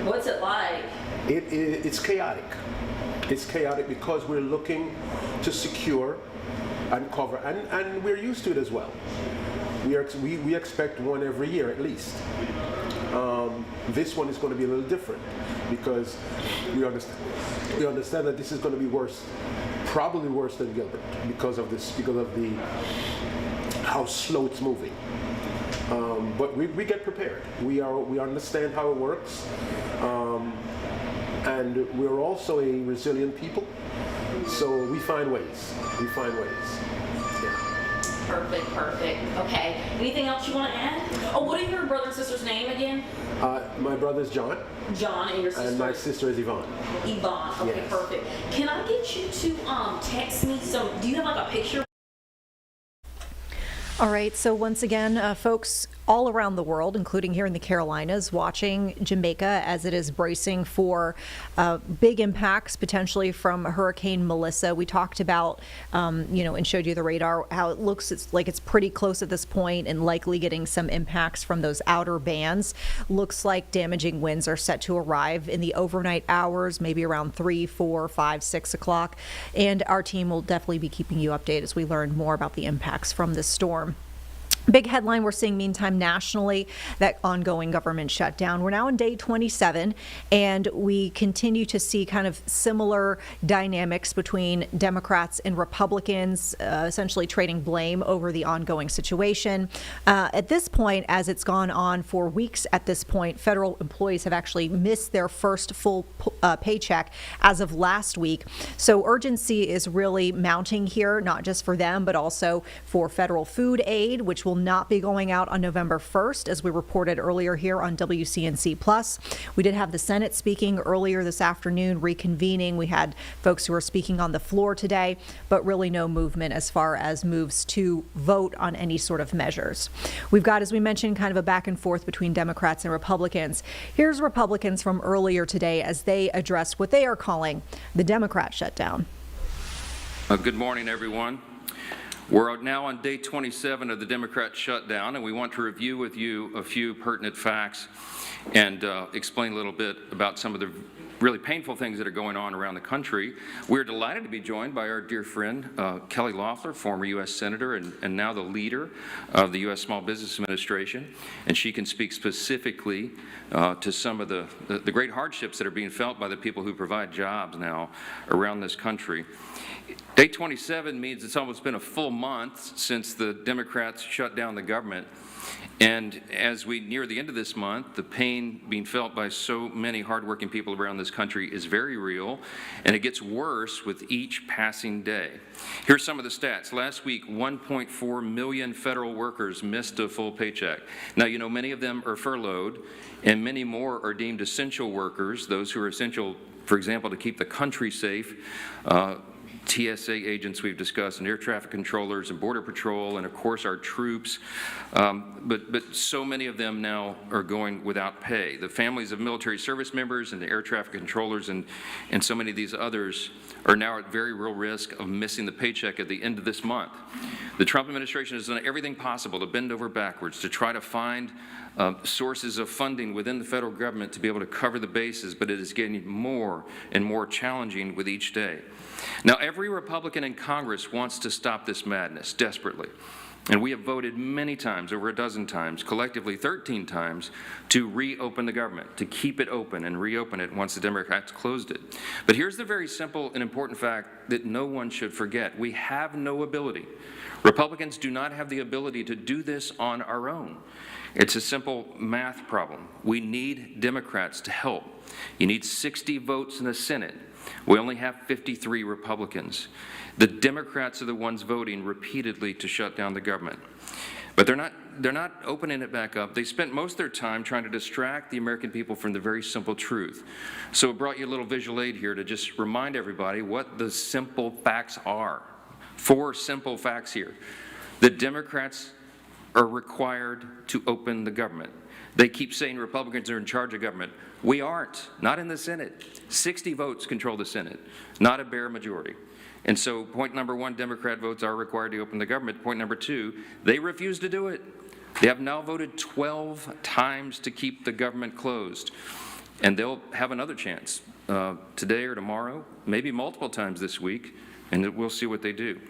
[SPEAKER 2] What's it like?
[SPEAKER 22] It's chaotic. It's chaotic because we're looking to secure and cover, and we're used to it as well. We expect one every year at least. This one is going to be a little different because we understand that this is going to be worse, probably worse than Gilbert because of the how slow it's moving. But we get prepared. We understand how it works, and we're also a resilient people. So we find ways.
[SPEAKER 2] Perfect. Okay. Anything else you want to add? Oh, what are your brother and sister's name again?
[SPEAKER 22] My brother's John.
[SPEAKER 2] John, and your sister?
[SPEAKER 22] And my sister is Yvonne.
[SPEAKER 2] Yvonne. Okay,
[SPEAKER 22] yes.
[SPEAKER 2] Perfect. Can I get you to text me some? Do you have like a picture?
[SPEAKER 3] All right, so once again, folks all around the world, including here in the Carolinas, watching Jamaica as it is bracing for big impacts potentially from Hurricane Melissa. We talked about, and showed you the radar, how it looks it's pretty close at this point and likely getting some impacts from those outer bands. Looks like damaging winds are set to arrive in the overnight hours, maybe around 3, 4, 5, 6 o'clock. And our team will definitely be keeping you updated as we learn more about the impacts from this storm. Big headline we're seeing meantime nationally, that ongoing government shutdown. We're now on day 27, and we continue to see kind of similar dynamics between Democrats and Republicans, essentially trading blame over the ongoing situation. At this point, as it's gone on for weeks at this point, federal employees have actually missed their first full paycheck as of last week. So urgency is really mounting here, not just for them, but also for federal food aid, which will not be going out on November 1st, as we reported earlier here on WCNC+. We did have the Senate speaking earlier this afternoon, reconvening. We had folks who were speaking on the floor today, but really no movement as far as moves to vote on any sort of measures. We've got, as we mentioned, kind of a back and forth between Democrats and Republicans. Here's Republicans from earlier today as they addressed what they are calling the Democrat shutdown.
[SPEAKER 1] Good morning, everyone. We're now on day 27 of the Democrat shutdown, and we want to review with you a few pertinent facts and explain a little bit about some of the really painful things that are going on around the country. We're delighted to be joined by our dear friend, Kelly Loeffler, former U.S. Senator and now the leader of the U.S. Small Business Administration, and she can speak specifically to some of the great hardships that are being felt by the people who provide jobs now around this country. Day 27 means it's almost been a full month since the Democrats shut down the government. And as we near the end of this month, the pain being felt by so many hardworking people around this country is very real, and it gets worse with each passing day. Here's some of the stats. Last week, 1.4 million federal workers missed a full paycheck. Now, you know, many of them are furloughed, and many more are deemed essential workers, those who are essential, for example, to keep the country safe. TSA agents we've discussed, and air traffic controllers and border patrol, and of course our troops, but so many of them now are going without pay. The families of military service members and the air traffic controllers and so many of these others are now at very real risk of missing the paycheck at the end of this month. The Trump administration has done everything possible to bend over backwards to try to find sources of funding within the federal government to be able to cover the bases, but it is getting more and more challenging with each day. Now, every Republican in Congress wants to stop this madness desperately. And we have voted many times, over a dozen times, collectively 13 times, to reopen the government, to keep it open and reopen it once the Democrats closed it. But here's the very simple and important fact that no one should forget. We have no ability. Republicans do not have the ability to do this on our own. It's a simple math problem. We need Democrats to help. You need 60 votes in the Senate. We only have 53 Republicans. The Democrats are the ones voting repeatedly to shut down the government. But they're not opening it back up. They spent most of their time trying to distract the American people from the very simple truth. So it brought you a little visual aid here to just remind everybody what the simple facts are. 4 simple facts here. The Democrats are required to open the government. They keep saying Republicans are in charge of government. We aren't, not in the Senate. 60 votes control the Senate, not a bare majority. And so point number 1, Democrat votes are required to open the government. Point number 2, they refuse to do it. They have now voted 12 times to keep the government closed. And they'll have another chance today or tomorrow, maybe multiple times this week, and we'll see what they do.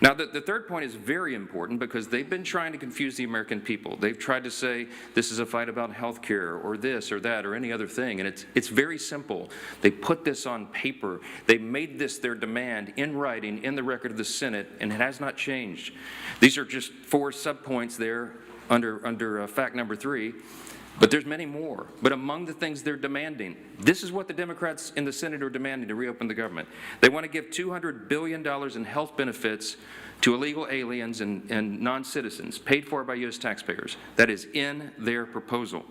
[SPEAKER 1] Now, the third point is very important because they've been trying to confuse the American people. They've tried to say this is a fight about health care or this or that or any other thing, and it's very simple. They put this on paper. They made this their demand in writing in the record of the Senate, and it has not changed. These are just 4 subpoints there under fact number 3. But there's many more. But among the things they're demanding, this is what the Democrats in the Senate are demanding to reopen the government. They want to give $200 billion in health benefits to illegal aliens and non-citizens, paid for by U.S. taxpayers. That is in their proposal.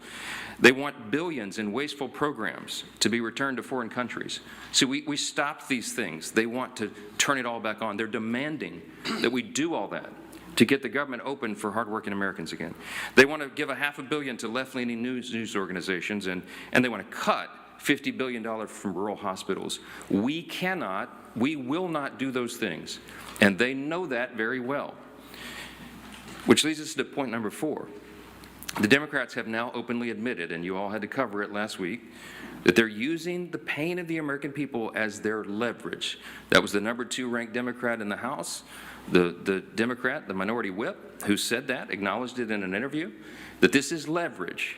[SPEAKER 1] They want billions in wasteful programs to be returned to foreign countries. So we stopped these things. They want to turn it all back on. They're demanding that we do all that to get the government open for hardworking Americans again. They want to give $500 million to left-leaning news organizations, and they want to cut $50 billion from rural hospitals. We will not do those things, and they know that very well. Which leads us to point number 4. The Democrats have now openly admitted, and you all had to cover it last week, that they're using the pain of the American people as their leverage. That was the number 2 ranked Democrat in the House. The Democrat, the minority whip, who said that, acknowledged it in an interview, that this is leverage.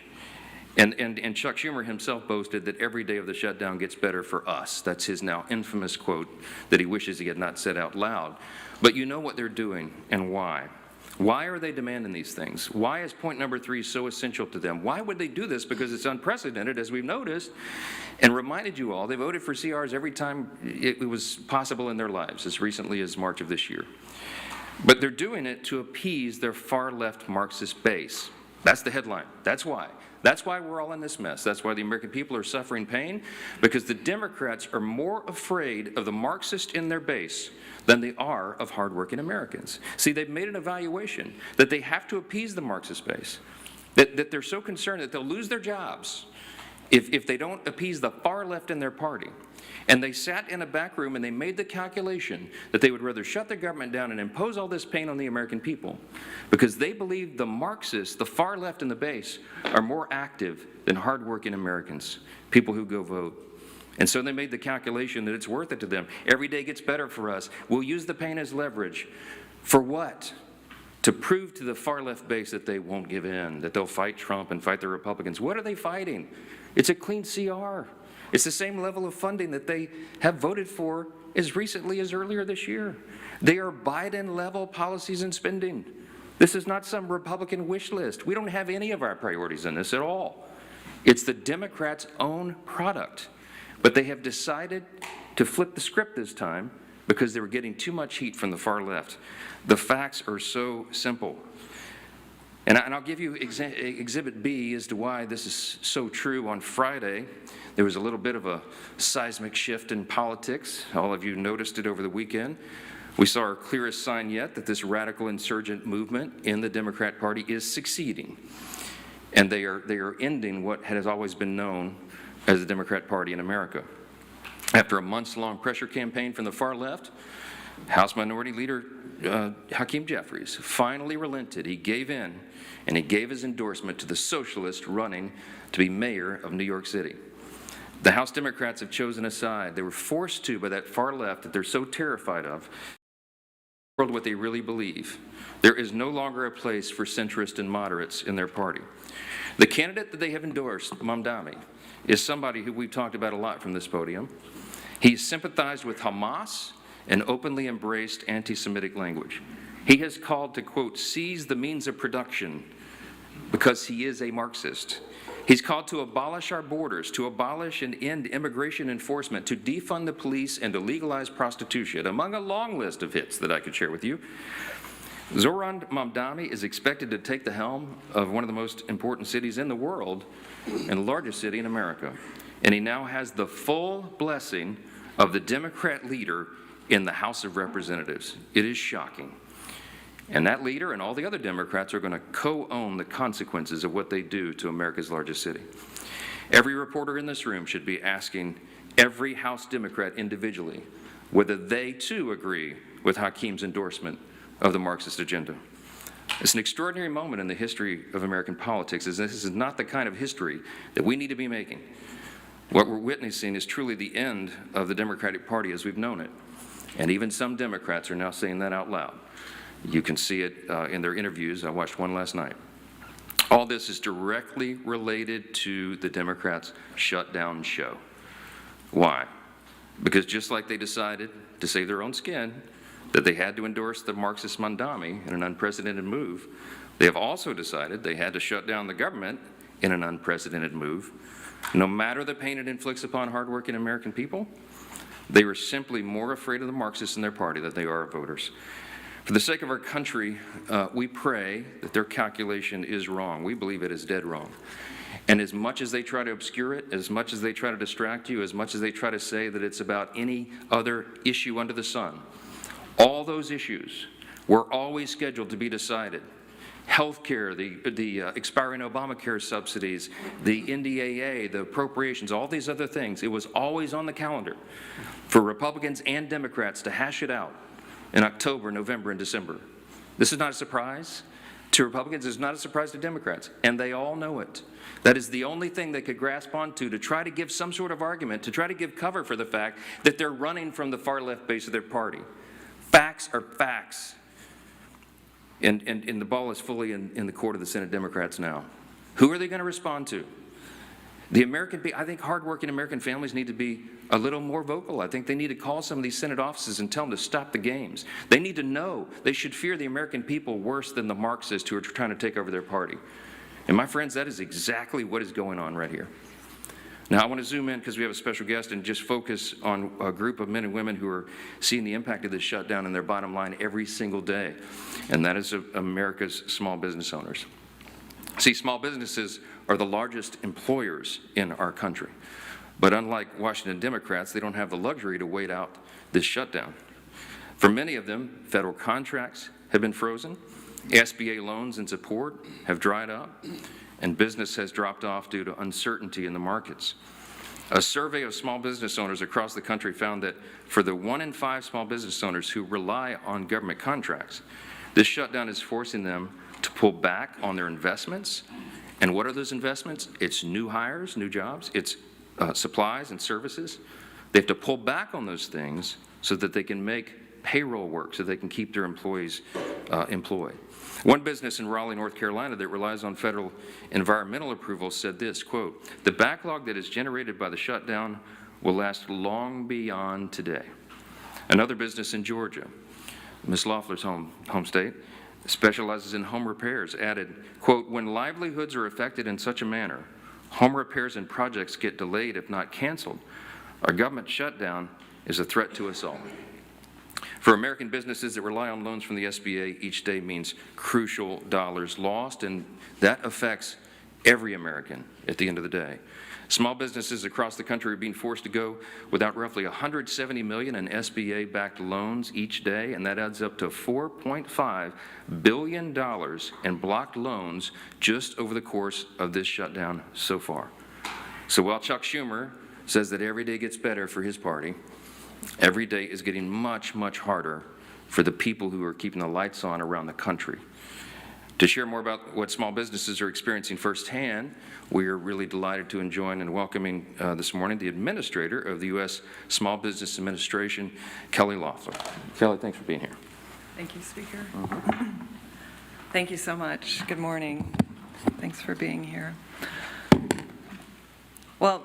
[SPEAKER 1] And Chuck Schumer himself boasted that every day of the shutdown gets better for us. That's his now infamous quote that he wishes he had not said out loud. But you know what they're doing and why. Why are they demanding these things? Why is point number 3 so essential to them? Why would they do this? Because it's unprecedented, as we've noticed, and reminded you all, they voted for CRs every time it was possible in their lives, as recently as March of this year. But they're doing it to appease their far-left Marxist base. That's the headline. That's why. That's why we're all in this mess. That's why the American people are suffering pain, because the Democrats are more afraid of the Marxist in their base than they are of hardworking Americans. See, they've made an evaluation that they have to appease the Marxist base, that they're so concerned that they'll lose their jobs if they don't appease the far left in their party. And they sat in a back room and they made the calculation that they would rather shut the government down and impose all this pain on the American people because they believe the Marxists, the far left in the base, are more active than hardworking Americans, people who go vote. And so they made the calculation that it's worth it to them. Every day gets better for us. We'll use the pain as leverage. For what? To prove to the far left base that they won't give in, that they'll fight Trump and fight the Republicans. What are they fighting? It's a clean CR. It's the same level of funding that they have voted for as recently as earlier this year. They are Biden-level policies and spending. This is not some Republican wish list. We don't have any of our priorities in this at all. It's the Democrats' own product. But they have decided to flip the script this time because they were getting too much heat from the far left. The facts are so simple. And I'll give you Exhibit B as to why this is so true. On Friday, there was a little bit of a seismic shift in politics. All of you noticed it over the weekend. We saw our clearest sign yet that this radical insurgent movement in the Democrat Party is succeeding. And they are ending what has always been known as the Democrat Party in America. After a months-long pressure campaign from the far left, House Minority Leader Hakeem Jeffries finally relented. He gave in, and he gave his endorsement to the socialist running to be mayor of New York City. The House Democrats have chosen a side. They were forced to by that far left that they're so terrified of. What they really believe. There is no longer a place for centrists and moderates in their party. The candidate that they have endorsed, Mamdani, is somebody who we've talked about a lot from this podium. He sympathized with Hamas and openly embraced anti-Semitic language. He has called to, quote, seize the means of production because he is a Marxist. He's called to abolish our borders, to abolish and end immigration enforcement, to defund the police, and to legalize prostitution, among a long list of hits that I could share with you. Zoran Mamdani is expected to take the helm of one of the most important cities in the world and the largest city in America. And he now has the full blessing of the Democrat leader in the House of Representatives. It is shocking. And that leader and all the other Democrats are going to co-own the consequences of what they do to America's largest city. Every reporter in this room should be asking every House Democrat individually whether they too agree with Hakeem's endorsement of the Marxist agenda. It's an extraordinary moment in the history of American politics, as this is not the kind of history that we need to be making. What we're witnessing is truly the end of the Democratic Party as we've known it. And even some Democrats are now saying that out loud. You can see it in their interviews. I watched one last night. All this is directly related to the Democrats' shutdown show. Why? Because just like they decided to save their own skin, that they had to endorse the Marxist Mamdani in an unprecedented move, they have also decided they had to shut down the government in an unprecedented move. No matter the pain it inflicts upon hardworking American people, they were simply more afraid of the Marxists in their party than they are of voters. For the sake of our country, we pray that their calculation is wrong. We believe it is dead wrong. And as much as they try to obscure it, as much as they try to distract you, as much as they try to say that it's about any other issue under the sun, all those issues were always scheduled to be decided. Health care, the expiring Obamacare subsidies, the NDAA, the appropriations, all these other things, it was always on the calendar for Republicans and Democrats to hash it out in October, November, and December. This is not a surprise to Republicans. It's not a surprise to Democrats, and they all know it. That is the only thing they could grasp onto to try to give some sort of argument, to try to give cover for the fact that they're running from the far left base of their party. Facts are facts. And the ball is fully in the court of the Senate Democrats now. Who are they going to respond to? The American, I think hardworking American families need to be a little more vocal. I think they need to call some of these Senate offices and tell them to stop the games. They need to know they should fear the American people worse than the Marxists who are trying to take over their party. And my friends, that is exactly what is going on right here. Now, I want to zoom in because we have a special guest and just focus on a group of men and women who are seeing the impact of this shutdown in their bottom line every single day, and that is America's small business owners. See, small businesses are the largest employers in our country, but unlike Washington Democrats, they don't have the luxury to wait out this shutdown. For many of them, federal contracts have been frozen, SBA loans and support have dried up, and business has dropped off due to uncertainty in the markets. A survey of small business owners across the country found that for the 1 in 5 small business owners who rely on government contracts, this shutdown is forcing them to pull back on their investments. And what are those investments? It's new hires, new jobs, it's supplies and services. They have to pull back on those things so that they can make payroll work, so they can keep their employees employed. One business in Raleigh, North Carolina that relies on federal environmental approval said this, quote, "The backlog that is generated by the shutdown will last long beyond today." Another business in Georgia, Ms. Loeffler's home state, specializes in home repairs, added, quote, "When livelihoods are affected in such a manner, home repairs and projects get delayed if not canceled. Our government shutdown is a threat to us all." For American businesses that rely on loans from the SBA, each day means crucial dollars lost, and that affects every American at the end of the day. Small businesses across the country are being forced to go without roughly $170 million in SBA-backed loans each day, and that adds up to $4.5 billion in blocked loans just over the course of this shutdown so far. So while Chuck Schumer says that every day gets better for his party, every day is getting much, much harder for the people who are keeping the lights on around the country. To share more about what small businesses are experiencing firsthand, we are really delighted to join and welcoming this morning the administrator of the U.S. Small Business Administration, Kelly Loeffler. Kelly, thanks for being here.
[SPEAKER 6] Thank you, Speaker. Thank you so much. Good morning. Thanks for being here. Well,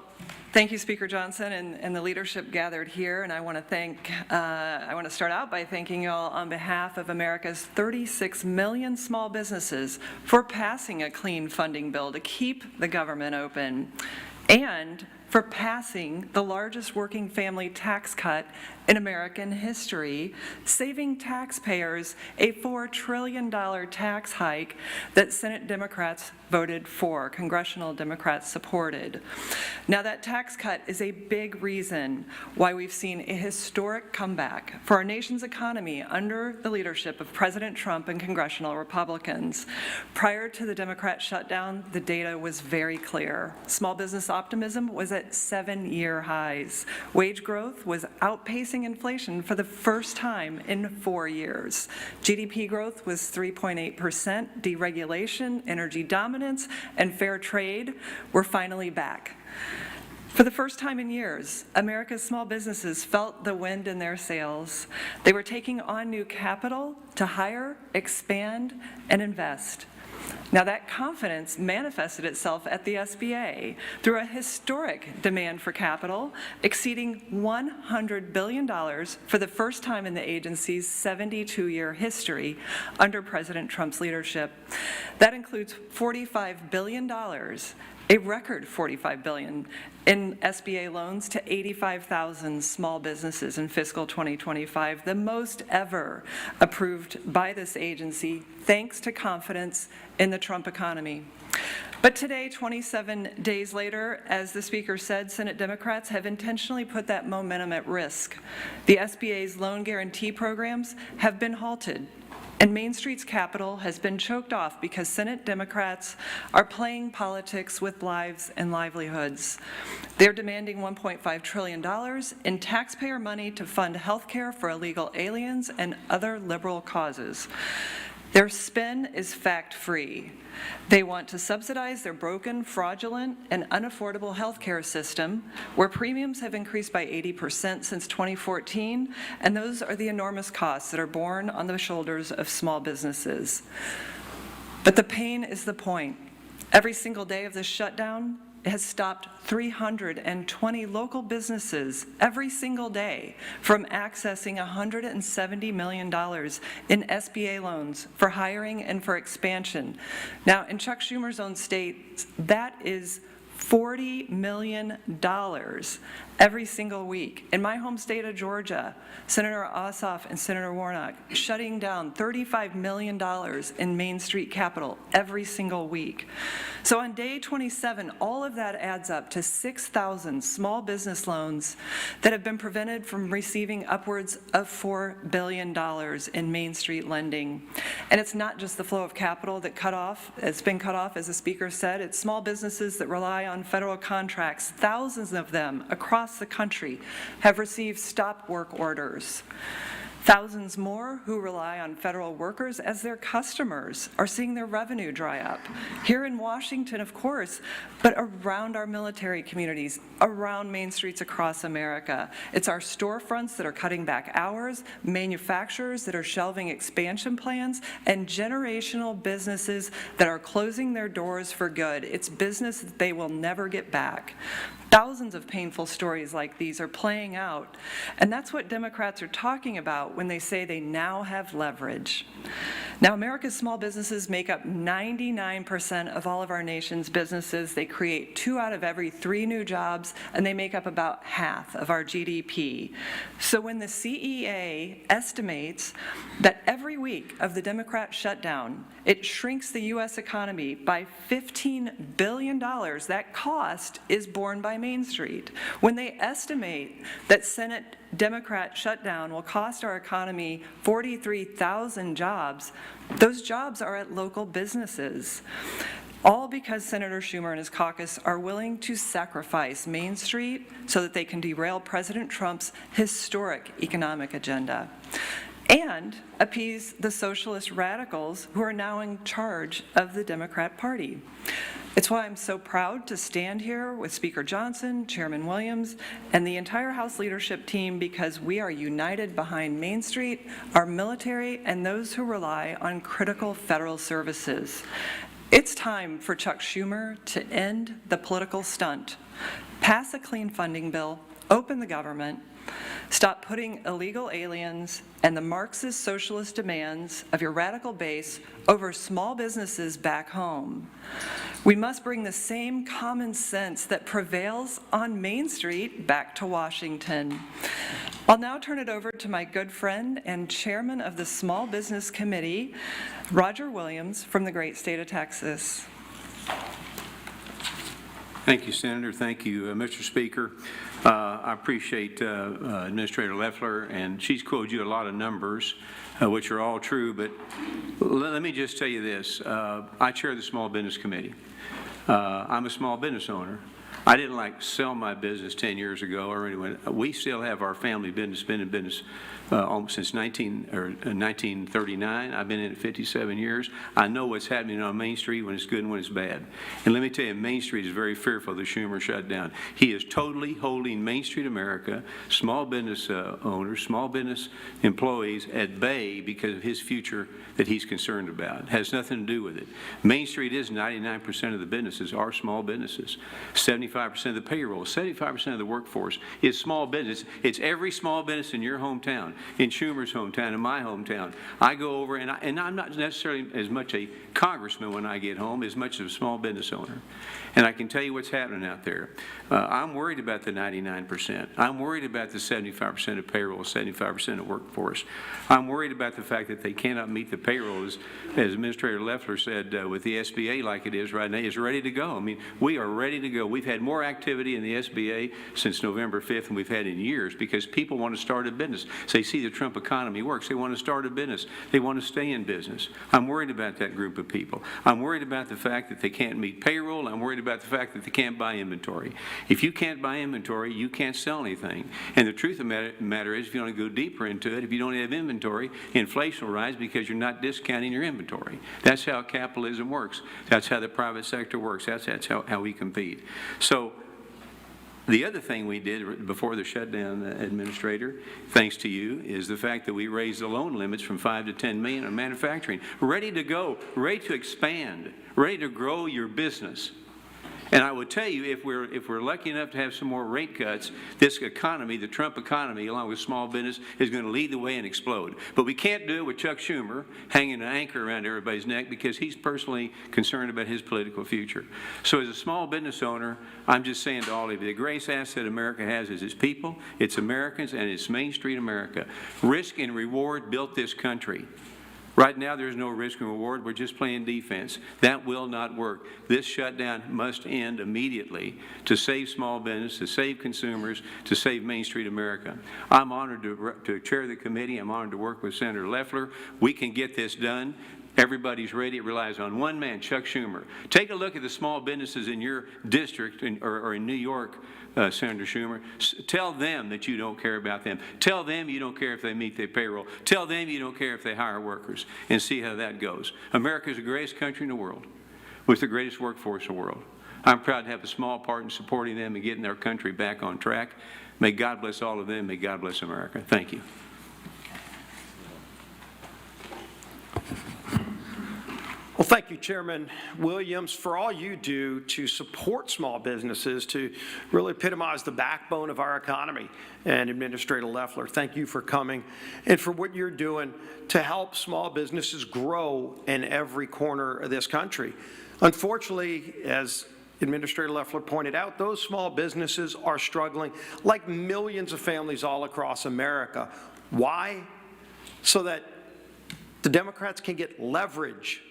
[SPEAKER 6] thank you, Speaker Johnson, and the leadership gathered here. And I want to start out by thanking you all on behalf of America's 36 million small businesses for passing a clean funding bill to keep the government open, and for passing the largest working family tax cut in American history, saving taxpayers a $4 trillion tax hike that Senate Democrats voted for, congressional Democrats supported. Now, that tax cut is a big reason why we've seen a historic comeback for our nation's economy under the leadership of President Trump and congressional Republicans. Prior to the Democrat shutdown, the data was very clear. Small business optimism was at 7-year highs. Wage growth was outpacing inflation for the first time in 4 years. GDP growth was 3.8%. Deregulation, energy dominance, and fair trade were finally back. For the first time in years, America's small businesses felt the wind in their sails. They were taking on new capital to hire, expand, and invest. Now, that confidence manifested itself at the SBA through a historic demand for capital exceeding $100 billion for the first time in the agency's 72-year history under President Trump's leadership. That includes $45 billion, a record $45 billion in SBA loans to 85,000 small businesses in fiscal 2025, the most ever approved by this agency, thanks to confidence in the Trump economy. But today, 27 days later, as the Speaker said, Senate Democrats have intentionally put that momentum at risk. The SBA's loan guarantee programs have been halted, and Main Street's capital has been choked off because Senate Democrats are playing politics with lives and livelihoods. They're demanding $1.5 trillion in taxpayer money to fund health care for illegal aliens and other liberal causes. Their spin is fact-free. They want to subsidize their broken, fraudulent, and unaffordable health care system, where premiums have increased by 80% since 2014, and those are the enormous costs that are borne on the shoulders of small businesses. But the pain is the point. Every single day of this shutdown has stopped 320 local businesses every single day from accessing $170 million in SBA loans for hiring and for expansion. Now, in Chuck Schumer's own state, that is $40 million every single week. In my home state of Georgia, Senator Ossoff and Senator Warnock shutting down $35 million in Main Street capital every single week. So on day 27, all of that adds up to 6,000 small business loans that have been prevented from receiving upwards of $4 billion in Main Street lending. And it's not just the flow of capital that it's been cut off, as the Speaker said. It's small businesses that rely on federal contracts. Thousands of them across the country have received stop work orders. Thousands more who rely on federal workers as their customers are seeing their revenue dry up. Here in Washington, of course, but around our military communities, around main streets across America. It's our storefronts that are cutting back hours, manufacturers that are shelving expansion plans, and generational businesses that are closing their doors for good. It's business that they will never get back. Thousands of painful stories like these are playing out, and that's what Democrats are talking about when they say they now have leverage. Now, America's small businesses make up 99% of all of our nation's businesses. They create 2 out of every 3 new jobs, and they make up about half of our GDP. So when the CEA estimates that every week of the Democrat shutdown, it shrinks the U.S. economy by $15 billion, that cost is borne by Main Street. When they estimate that Senate Democrat shutdown will cost our economy 43,000 jobs, those jobs are at local businesses. all because Senator Schumer and his caucus are willing to sacrifice Main Street so that they can derail President Trump's historic economic agenda and appease the socialist radicals who are now in charge of the Democrat Party. It's why I'm so proud to stand here with Speaker Johnson, Chairman Williams, and the entire House leadership team, because we are united behind Main Street, our military, and those who rely on critical federal services. It's time for Chuck Schumer to end the political stunt, pass a clean funding bill, open the government, stop putting illegal aliens and the Marxist socialist demands of your radical base over small businesses back home. We must bring the same common sense that prevails on Main Street back to Washington. I'll now turn it over to my good friend and chairman of the Small Business Committee, Roger Williams, from the great state of Texas.
[SPEAKER 7] Thank you, Senator. Thank you, Mr. Speaker. I appreciate Administrator Loeffler, and she's quoted you a lot of numbers, which are all true, but let me just tell you this. I chair the Small Business Committee. I'm a small business owner. I didn't sell my business 10 years ago or anyone. We still have our family business, been in business since 1939. I've been in it 57 years. I know what's happening on Main Street when it's good and when it's bad. And let me tell you, Main Street is very fearful of the Schumer shutdown. He is totally holding Main Street America, small business owners, small business employees at bay because of his future that he's concerned about. It has nothing to do with it. Main Street is 99% of the businesses are small businesses. 75% of the payroll, 75% of the workforce is small business. It's every small business in your hometown, in Schumer's hometown, in my hometown. I go over, and I'm not necessarily as much a congressman when I get home as much as a small business owner. And I can tell you what's happening out there. I'm worried about the 99%. I'm worried about the 75% of payroll, 75% of workforce. I'm worried about the fact that they cannot meet the payroll, as Administrator Loeffler said, with the SBA like it is right now, is ready to go. I mean, we are ready to go. We've had more activity in the SBA since November 5th than we've had in years because people want to start a business. So they see the Trump economy works. They want to start a business. They want to stay in business. I'm worried about that group of people. I'm worried about the fact that they can't meet payroll. I'm worried about the fact that they can't buy inventory. If you can't buy inventory, you can't sell anything. And the truth of the matter is, if you want to go deeper into it, if you don't have inventory, inflation will rise because you're not discounting your inventory. That's how capitalism works. That's how the private sector works. That's how we compete. So the other thing we did before the shutdown, Administrator, thanks to you, is the fact that we raised the loan limits from 5 to 10 million on manufacturing. Ready to go, ready to expand, ready to grow your business. And I would tell you, if we're lucky enough to have some more rate cuts, this economy, the Trump economy, along with small business, is going to lead the way and explode. But we can't do it with Chuck Schumer hanging an anchor around everybody's neck because he's personally concerned about his political future. So as a small business owner, I'm just saying to all of you, the greatest asset America has is its people, its Americans, and it's Main Street America. Risk and reward built this country. Right now, there's no risk and reward. We're just playing defense. That will not work. This shutdown must end immediately to save small business, to save consumers, to save Main Street America. I'm honored to chair the committee. I'm honored to work with Senator Loeffler. We can get this done. Everybody's ready. It relies on one man, Chuck Schumer. Take a look at the small businesses in your district or in New York, Senator Schumer. Tell them that you don't care about them. Tell them you don't care if they meet their payroll. Tell them you don't care if they hire workers, and see how that goes. America is the greatest country in the world with the greatest workforce in the world. I'm proud to have a small part in supporting them and getting their country back on track. May God bless all of them. May God bless America. Thank you.
[SPEAKER 8] Well, thank you, Chairman Williams, for all you do to support small businesses, to really epitomize the backbone of our economy. And Administrator Loeffler, thank you for coming and for what you're doing to help small businesses grow in every corner of this country. Unfortunately, as Administrator Loeffler pointed out, those small businesses are struggling like millions of families all across America. Why? So that the Democrats can get leverage.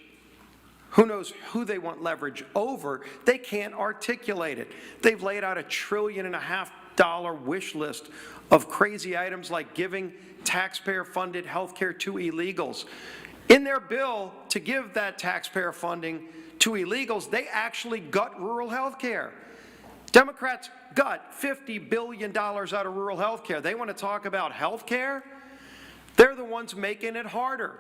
[SPEAKER 8] Who knows who they want leverage over? They can't articulate it. They've laid out $1.5 trillion wish list of crazy items like giving taxpayer-funded health care to illegals, In their bill to give that taxpayer funding to illegals, they actually gut rural health care. Democrats gut $50 billion out of rural health care. They want to talk about health care? They're the ones making it harder.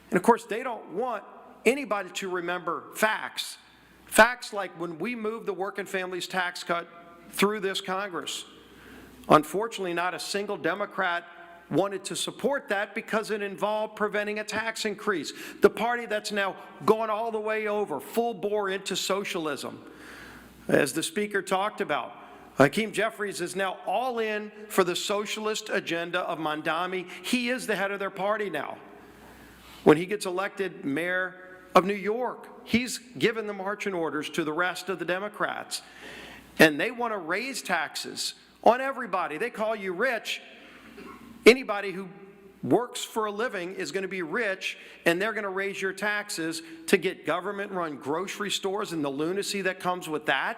[SPEAKER 8] And of course, they don't want anybody to remember facts. Facts like when we moved the working families tax cut through this Congress. Unfortunately, not a single Democrat wanted to support that because it involved preventing a tax increase. The party that's now gone all the way over, full bore into socialism. As the Speaker talked about, Hakeem Jeffries is now all in for the socialist agenda of Mamdani. He is the head of their party now. When he gets elected mayor of New York, he's given the marching orders to the rest of the Democrats. And they want to raise taxes on everybody. They call you rich. Anybody who works for a living is going to be rich, and they're going to raise your taxes to get government-run grocery stores and the lunacy that comes with that.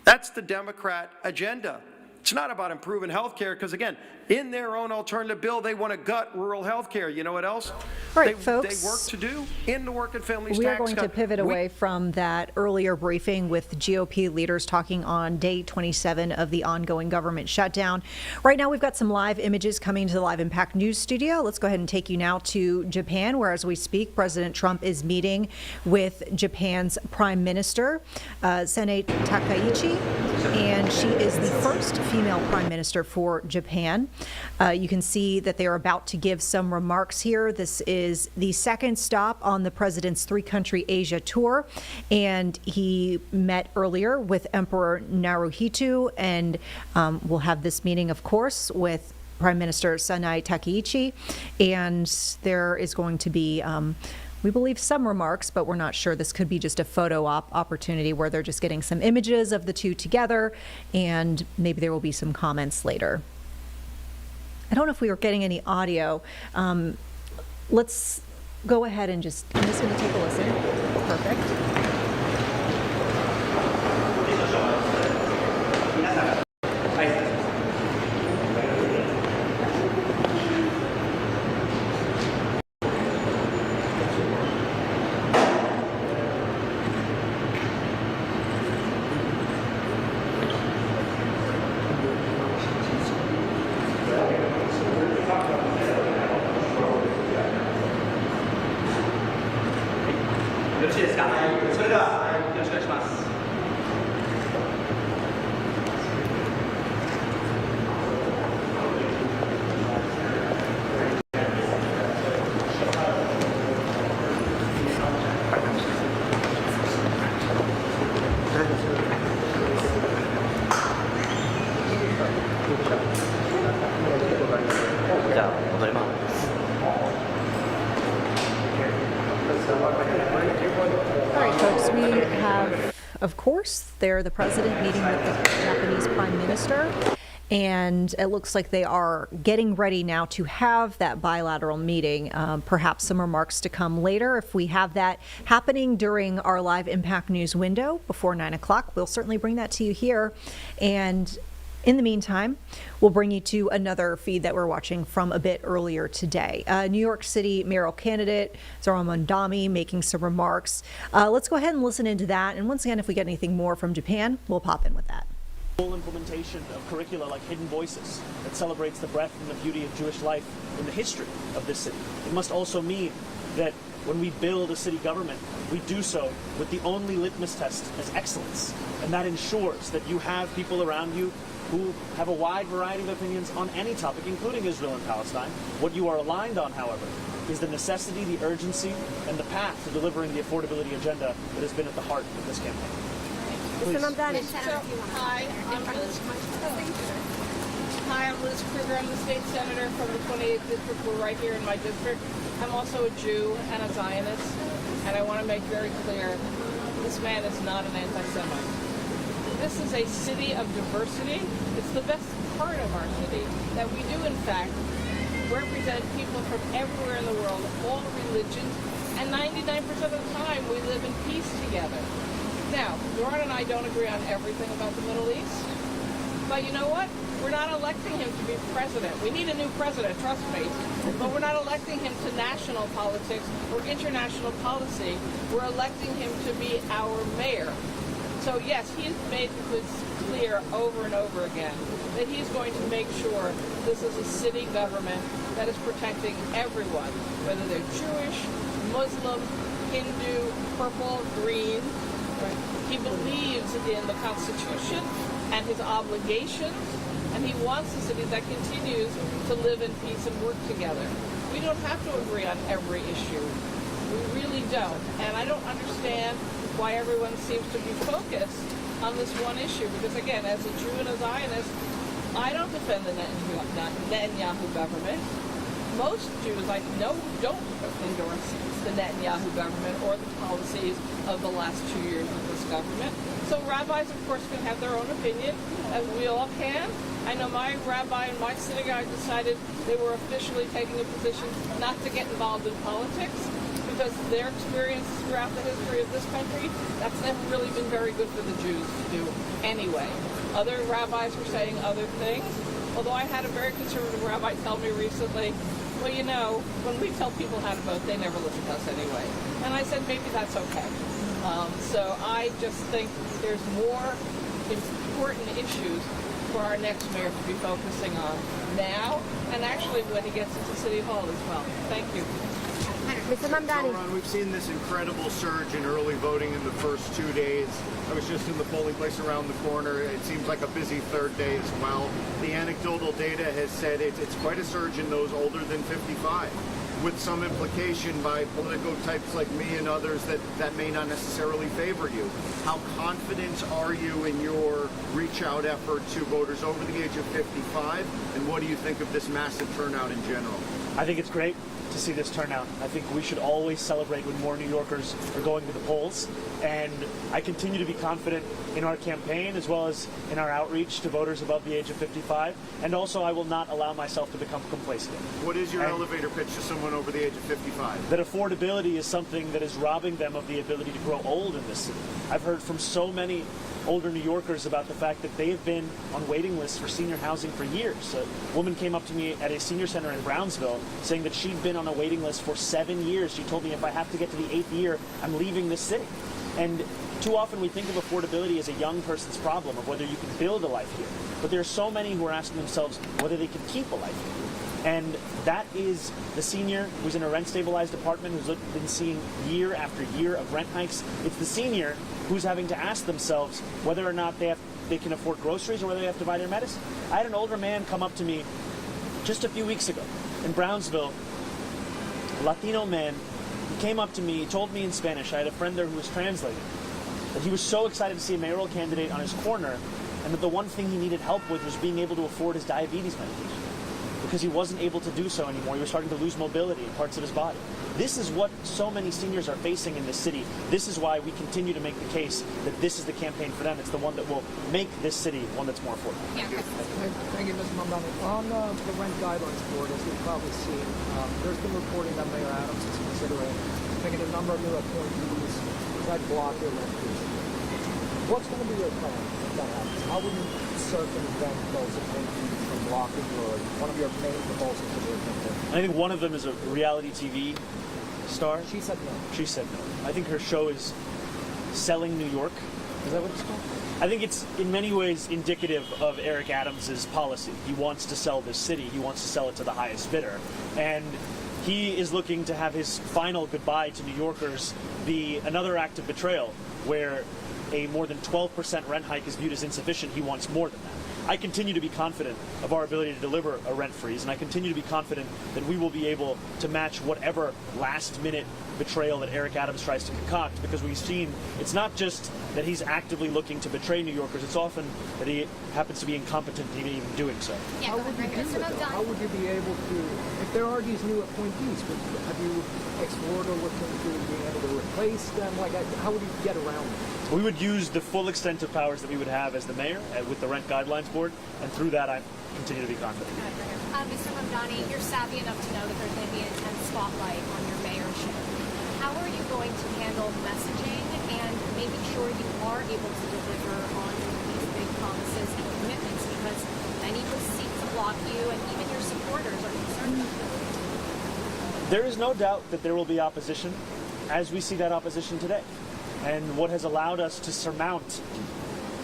[SPEAKER 8] That's the Democrat agenda. It's not about improving health care, because, again, in their own alternative bill, they want to gut rural health care. You know what else?
[SPEAKER 3] All right, folks.
[SPEAKER 8] They work to do in the working families
[SPEAKER 3] We
[SPEAKER 8] tax
[SPEAKER 3] are going to
[SPEAKER 8] cut.
[SPEAKER 3] pivot away from that earlier briefing with GOP leaders talking on day 27 of the ongoing government shutdown. Right now, we've got some live images coming to the Live Impact News studio. Let's go ahead and take you now to Japan, where as we speak, President Trump is meeting with Japan's Prime Minister, Sanae Takaichi, and she is the first female Prime Minister for Japan. You can see that they are about to give some remarks here. This is the second stop on the president's three-country Asia tour, and he met earlier with Emperor Naruhito, and we'll have this meeting, of course, with Prime Minister Sanae Takaichi, and there is going to be we believe some remarks, but we're not sure. This could be just a photo op opportunity where they're just getting some images of the two together, and maybe there will be some comments later. I don't know if we were getting any audio. Let's go ahead and I'm just going to take a listen. Perfect. Of course, they're the president meeting with the Japanese Prime Minister, and it looks like they are getting ready now to have that bilateral meeting. Perhaps some remarks to come later. If we have that happening during our Live Impact News window before 9 o'clock, we'll certainly bring that to you here. And in the meantime, we'll bring you to another feed that we're watching from a bit earlier today. New York City mayoral candidate Zohran Mamdani making some remarks. Let's go ahead and listen into that. And once again, if we get anything more from Japan, we'll pop in with that.
[SPEAKER 9] Full implementation of curricula like Hidden Voices that celebrates the breadth and the beauty of Jewish life in the history of this city. It must also mean that when we build a city government, we do so with the only litmus test as excellence. And that ensures that you have people around you who have a wide variety of opinions on any topic, including Israel and Palestine. What you are aligned on, however, is the necessity, the urgency, and the path to delivering the affordability agenda that has been at the heart of this campaign. Please.
[SPEAKER 10] Hi, I'm Liz Kruger. I'm the state senator from the 28th district. We're right here in my district. I'm also a Jew and a Zionist, and I want to make very clear, this man is not an anti-Semite. This is a city of diversity. It's the best part of our city, that we do, in fact, represent people from everywhere in the world, all religions, and 99% of the time we live in peace together. Now, Zohran and I don't agree on everything about the Middle East, But you know what? We're not electing him to be president. We need a new president, trust me. But we're not electing him to national politics or international policy. We're electing him to be our mayor. So yes, he's made this clear over and over again that he's going to make sure this is a city government that is protecting everyone, whether they're Jewish, Muslim, Hindu, purple, green. Right? He believes in the Constitution and his obligations, and he wants a city that continues to live in peace and work together. We don't have to agree on every issue. We really don't. And I don't understand why everyone seems to be focused on this one issue. Because again, as a Jew and a Zionist, I don't defend the Netanyahu government. Most Jews I know don't endorse the Netanyahu government or the policies of the last 2 years of this government. So rabbis, of course, can have their own opinion, as we all can. I know my rabbi in my synagogue decided they were officially taking a position not to get involved in politics, because their experience throughout the history of this country, that's never really been very good for the Jews to do anyway. Other rabbis were saying other things, although I had a very conservative rabbi tell me recently, well, you know, when we tell people how to vote, they never listen to us anyway. And I said, maybe that's okay. So I just think there's more important issues for our next mayor to be focusing on now, and actually when he gets into City Hall as well. Thank you.
[SPEAKER 4] Mr. Mamdani. So, Ron, we've seen this incredible surge in early voting in the first 2 days. I was just in the polling place around the corner. It seems like a busy third day as well. The anecdotal data has said it's quite a surge in those older than 55, with some implication by political types like me and others that may not necessarily favor you. How confident are you in your reach out effort to voters over the age of 55? And what do you think of this massive turnout in general?
[SPEAKER 9] I think it's great to see this turnout. I think we should always celebrate when more New Yorkers are going to the polls, and I continue to be confident in our campaign as well as in our outreach to voters above the age of 55, and also I will not allow myself to become complacent.
[SPEAKER 4] What is your elevator pitch to someone over the age of 55?
[SPEAKER 9] That affordability is something that is robbing them of the ability to grow old in this city. I've heard from so many older New Yorkers about the fact that they have been on waiting lists for senior housing for years. A woman came up to me at a senior center in Brownsville saying that she'd been on a waiting list for 7 years. She told me, if I have to get to the 8th year, I'm leaving this city. And too often we think of affordability as a young person's problem, of whether you can build a life here. But there are so many who are asking themselves whether they can keep a life here. And that is the senior who's in a rent-stabilized apartment who's been seeing year after year of rent hikes. It's the senior who's having to ask themselves whether or not they can afford groceries or whether they have to buy their medicine. I had an older man come up to me just a few weeks ago in Brownsville, a Latino man. He came up to me, he told me in Spanish, I had a friend there who was translating, that he was so excited to see a mayoral candidate on his corner, and that the one thing he needed help with was being able to afford his diabetes medication, because he wasn't able to do so anymore. He was starting to lose mobility in parts of his body. This is what so many seniors are facing in this city. This is why we continue to make the case that this is the campaign for them. It's the one that will make this city one that's more affordable.
[SPEAKER 11] Thank you, Mr. Mamdani. On the Rent Guidelines Board, as you've probably seen, there's been reporting that Mayor Adams is considering making a number of new appointees that block your rent freeze. What's going to be your plan if that happens? How will you circumvent those appointees from blocking one of your main proposals for your campaign?
[SPEAKER 9] I think one of them is a reality TV star.
[SPEAKER 11] She said no.
[SPEAKER 9] She said no. I think her show is Selling New York. Is that what it's called? I think it's in many ways indicative of Eric Adams' policy. He wants to sell this city. He wants to sell it to the highest bidder. And he is looking to have his final goodbye to New Yorkers be another act of betrayal, where a more than 12% rent hike is viewed as insufficient. He wants more than that. I continue to be confident of our ability to deliver a rent freeze, and I continue to be confident that we will be able to match whatever last-minute betrayal that Eric Adams tries to concoct, because we've seen it's not just that he's actively looking to betray New Yorkers, it's often that he happens to be incompetent in even doing so.
[SPEAKER 11] How would you do it, though? How would you be able to, if there are these new appointees, have you explored or looked into being able to replace them? Like, how would you get around them?
[SPEAKER 9] We would use the full extent of powers that we would have as the mayor with the Rent Guidelines Board, and through that I continue to be confident.
[SPEAKER 14] Mr. Mamdani, you're savvy enough to know that there's going to be an intense spotlight on your mayorship. How are you going to handle messaging and making sure you are able to deliver on these big promises and commitments you because many would seek to block you, and even your supporters are concerned about this.
[SPEAKER 9] There is no doubt that there will be opposition, as we see that opposition today. And what has allowed us to surmount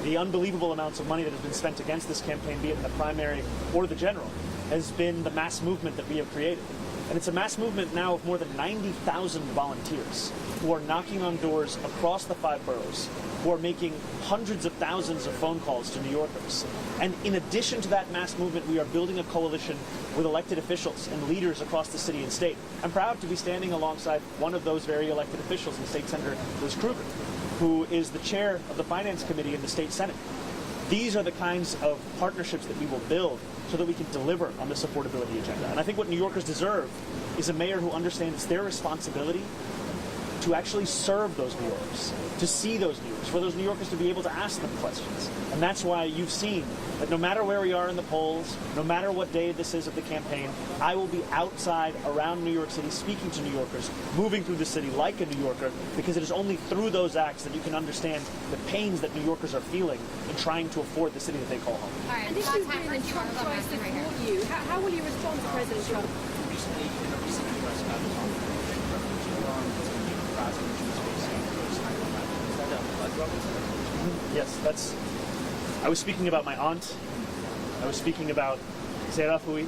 [SPEAKER 9] the unbelievable amounts of money that has been spent against this campaign, be it in the primary or the general, has been the mass movement that we have created. And it's a mass movement now of more than 90,000 volunteers who are knocking on doors across the 5 boroughs, who are making hundreds of thousands of phone calls to New Yorkers. And in addition to that mass movement, we are building a coalition with elected officials and leaders across the city and state. I'm proud to be standing alongside one of those very elected officials, in State Senator Liz Krueger, who is the chair of the Finance Committee in the State Senate. These are the kinds of partnerships that we will build so that we can deliver on this affordability agenda. And I think what New Yorkers deserve is a mayor who understands it's their responsibility to actually serve those New Yorkers, to see those New Yorkers, for those New Yorkers to be able to ask them questions. And that's why you've seen that no matter where we are in the polls, no matter what day this is of the campaign, I will be outside around New York City speaking to New Yorkers, moving through the city like a New Yorker, because it is only through those acts that you can understand the pains that New Yorkers are feeling in trying to afford the city that they call home.
[SPEAKER 14] All right, this is when the Trump tries to fool you. How will you respond to President Trump?
[SPEAKER 15] Recently, in a recent address about the Trump
[SPEAKER 9] Yes, I was speaking about my aunt. I was speaking about Zehra Fouhi,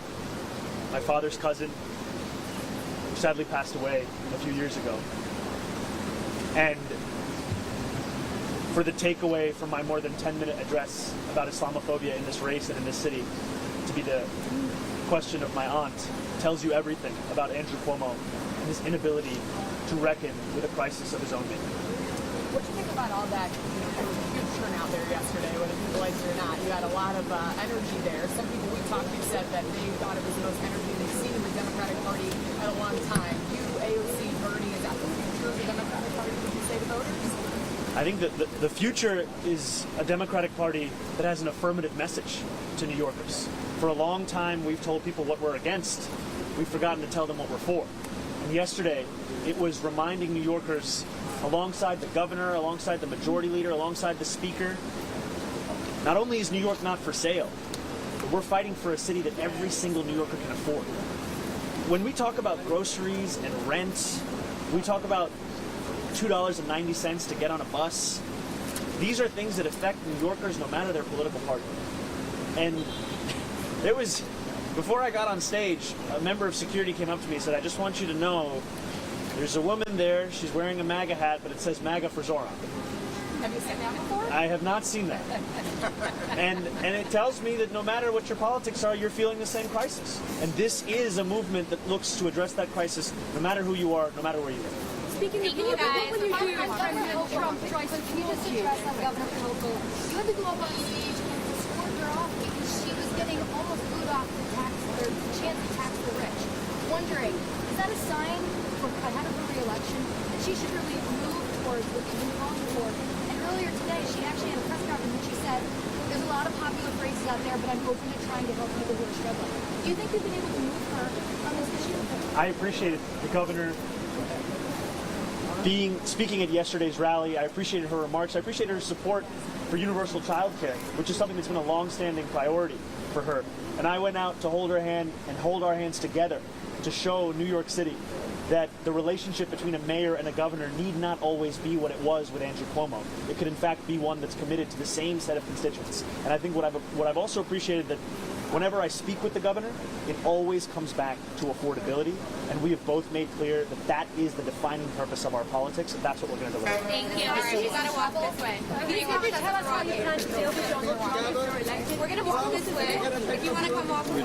[SPEAKER 9] my father's cousin, who sadly passed away a few years ago. And for the takeaway from my more than 10-minute address about Islamophobia in this race and in this city to be the question of my aunt tells you everything about Andrew Cuomo and his inability to reckon with a crisis of his own making.
[SPEAKER 20] What do you think about all that? There was a huge turnout there yesterday, whether people liked it or not. You had a lot of energy there. Some people we talked to said that they thought it was the most energy they've seen in the Democratic Party in a long time. You, AOC, Bernie, is that the future of the Democratic Party, would you say to voters?
[SPEAKER 9] I think that the future is a Democratic Party that has an affirmative message to New Yorkers. For a long time, we've told people what we're against. We've forgotten to tell them what we're for. And yesterday, it was reminding New Yorkers, alongside the governor, alongside the majority leader, alongside the speaker, not only is New York not for sale, but we're fighting for a city that every single New Yorker can afford. When we talk about groceries and rent, we talk about $2.90 to get on a bus. These are things that affect New Yorkers no matter their political party. And there was, before I got on stage, a member of security came up to me and said, I just want you to know there's a woman there, she's wearing a MAGA hat, but it says MAGA for Zora.
[SPEAKER 20] Have you seen that before?
[SPEAKER 9] I have not seen that. And it tells me that no matter what your politics are, you're feeling the same crisis. And this is a movement that looks to address that crisis no matter who you are, no matter where you live.
[SPEAKER 14] Speaking of you guys, what will you do if President Trump tries to fool you? You had to go up on stage and support her off because she was getting almost booed off the chance to tax the rich. Wondering, is that a sign for ahead of her re-election that she should really move towards what she's been calling for? And earlier today, she actually had a press conference and she said, there's a lot of popular phrases out there, but I'm open to trying to help people who are struggling. Do you think you've been able to move her on this issue?
[SPEAKER 9] I appreciated the governor speaking at yesterday's rally. I appreciated her remarks. I appreciated her support for universal child care, which is something that's been a long-standing priority for her. And I went out to hold her hand and hold our hands together to show New York City that the relationship between a mayor and a governor need not always be what it was with Andrew Cuomo. It could in fact be one that's committed to the same set of constituents. And I think what I've also appreciated that whenever I speak with the governor, it always comes back to affordability, and we have both made clear that that is the defining purpose of our politics, and that's what we're going to deliver.
[SPEAKER 14] Thank you. All right, you gotta walk this way. Can you tell us how you plan to deal with Donald Trump if you're elected? We're gonna walk this way. If you wanna come walk with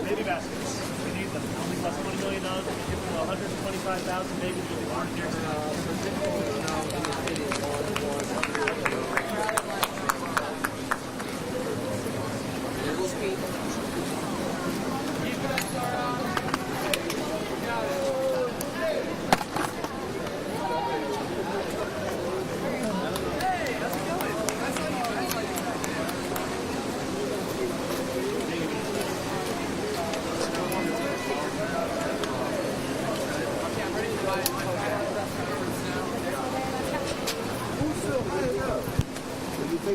[SPEAKER 9] Baby baskets. We need them. Only cost $20 million. We give them 125,000 babies that will aren't here.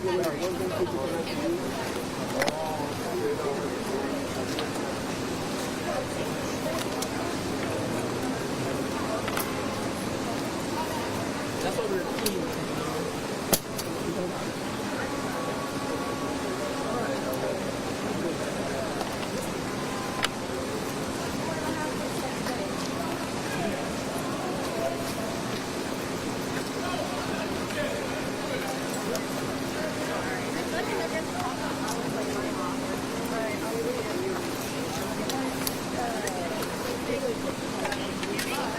[SPEAKER 11] That's what we're keen.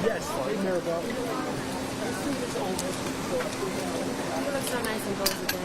[SPEAKER 11] Yes, hey Maribel.
[SPEAKER 14] You look so nice and cozy there.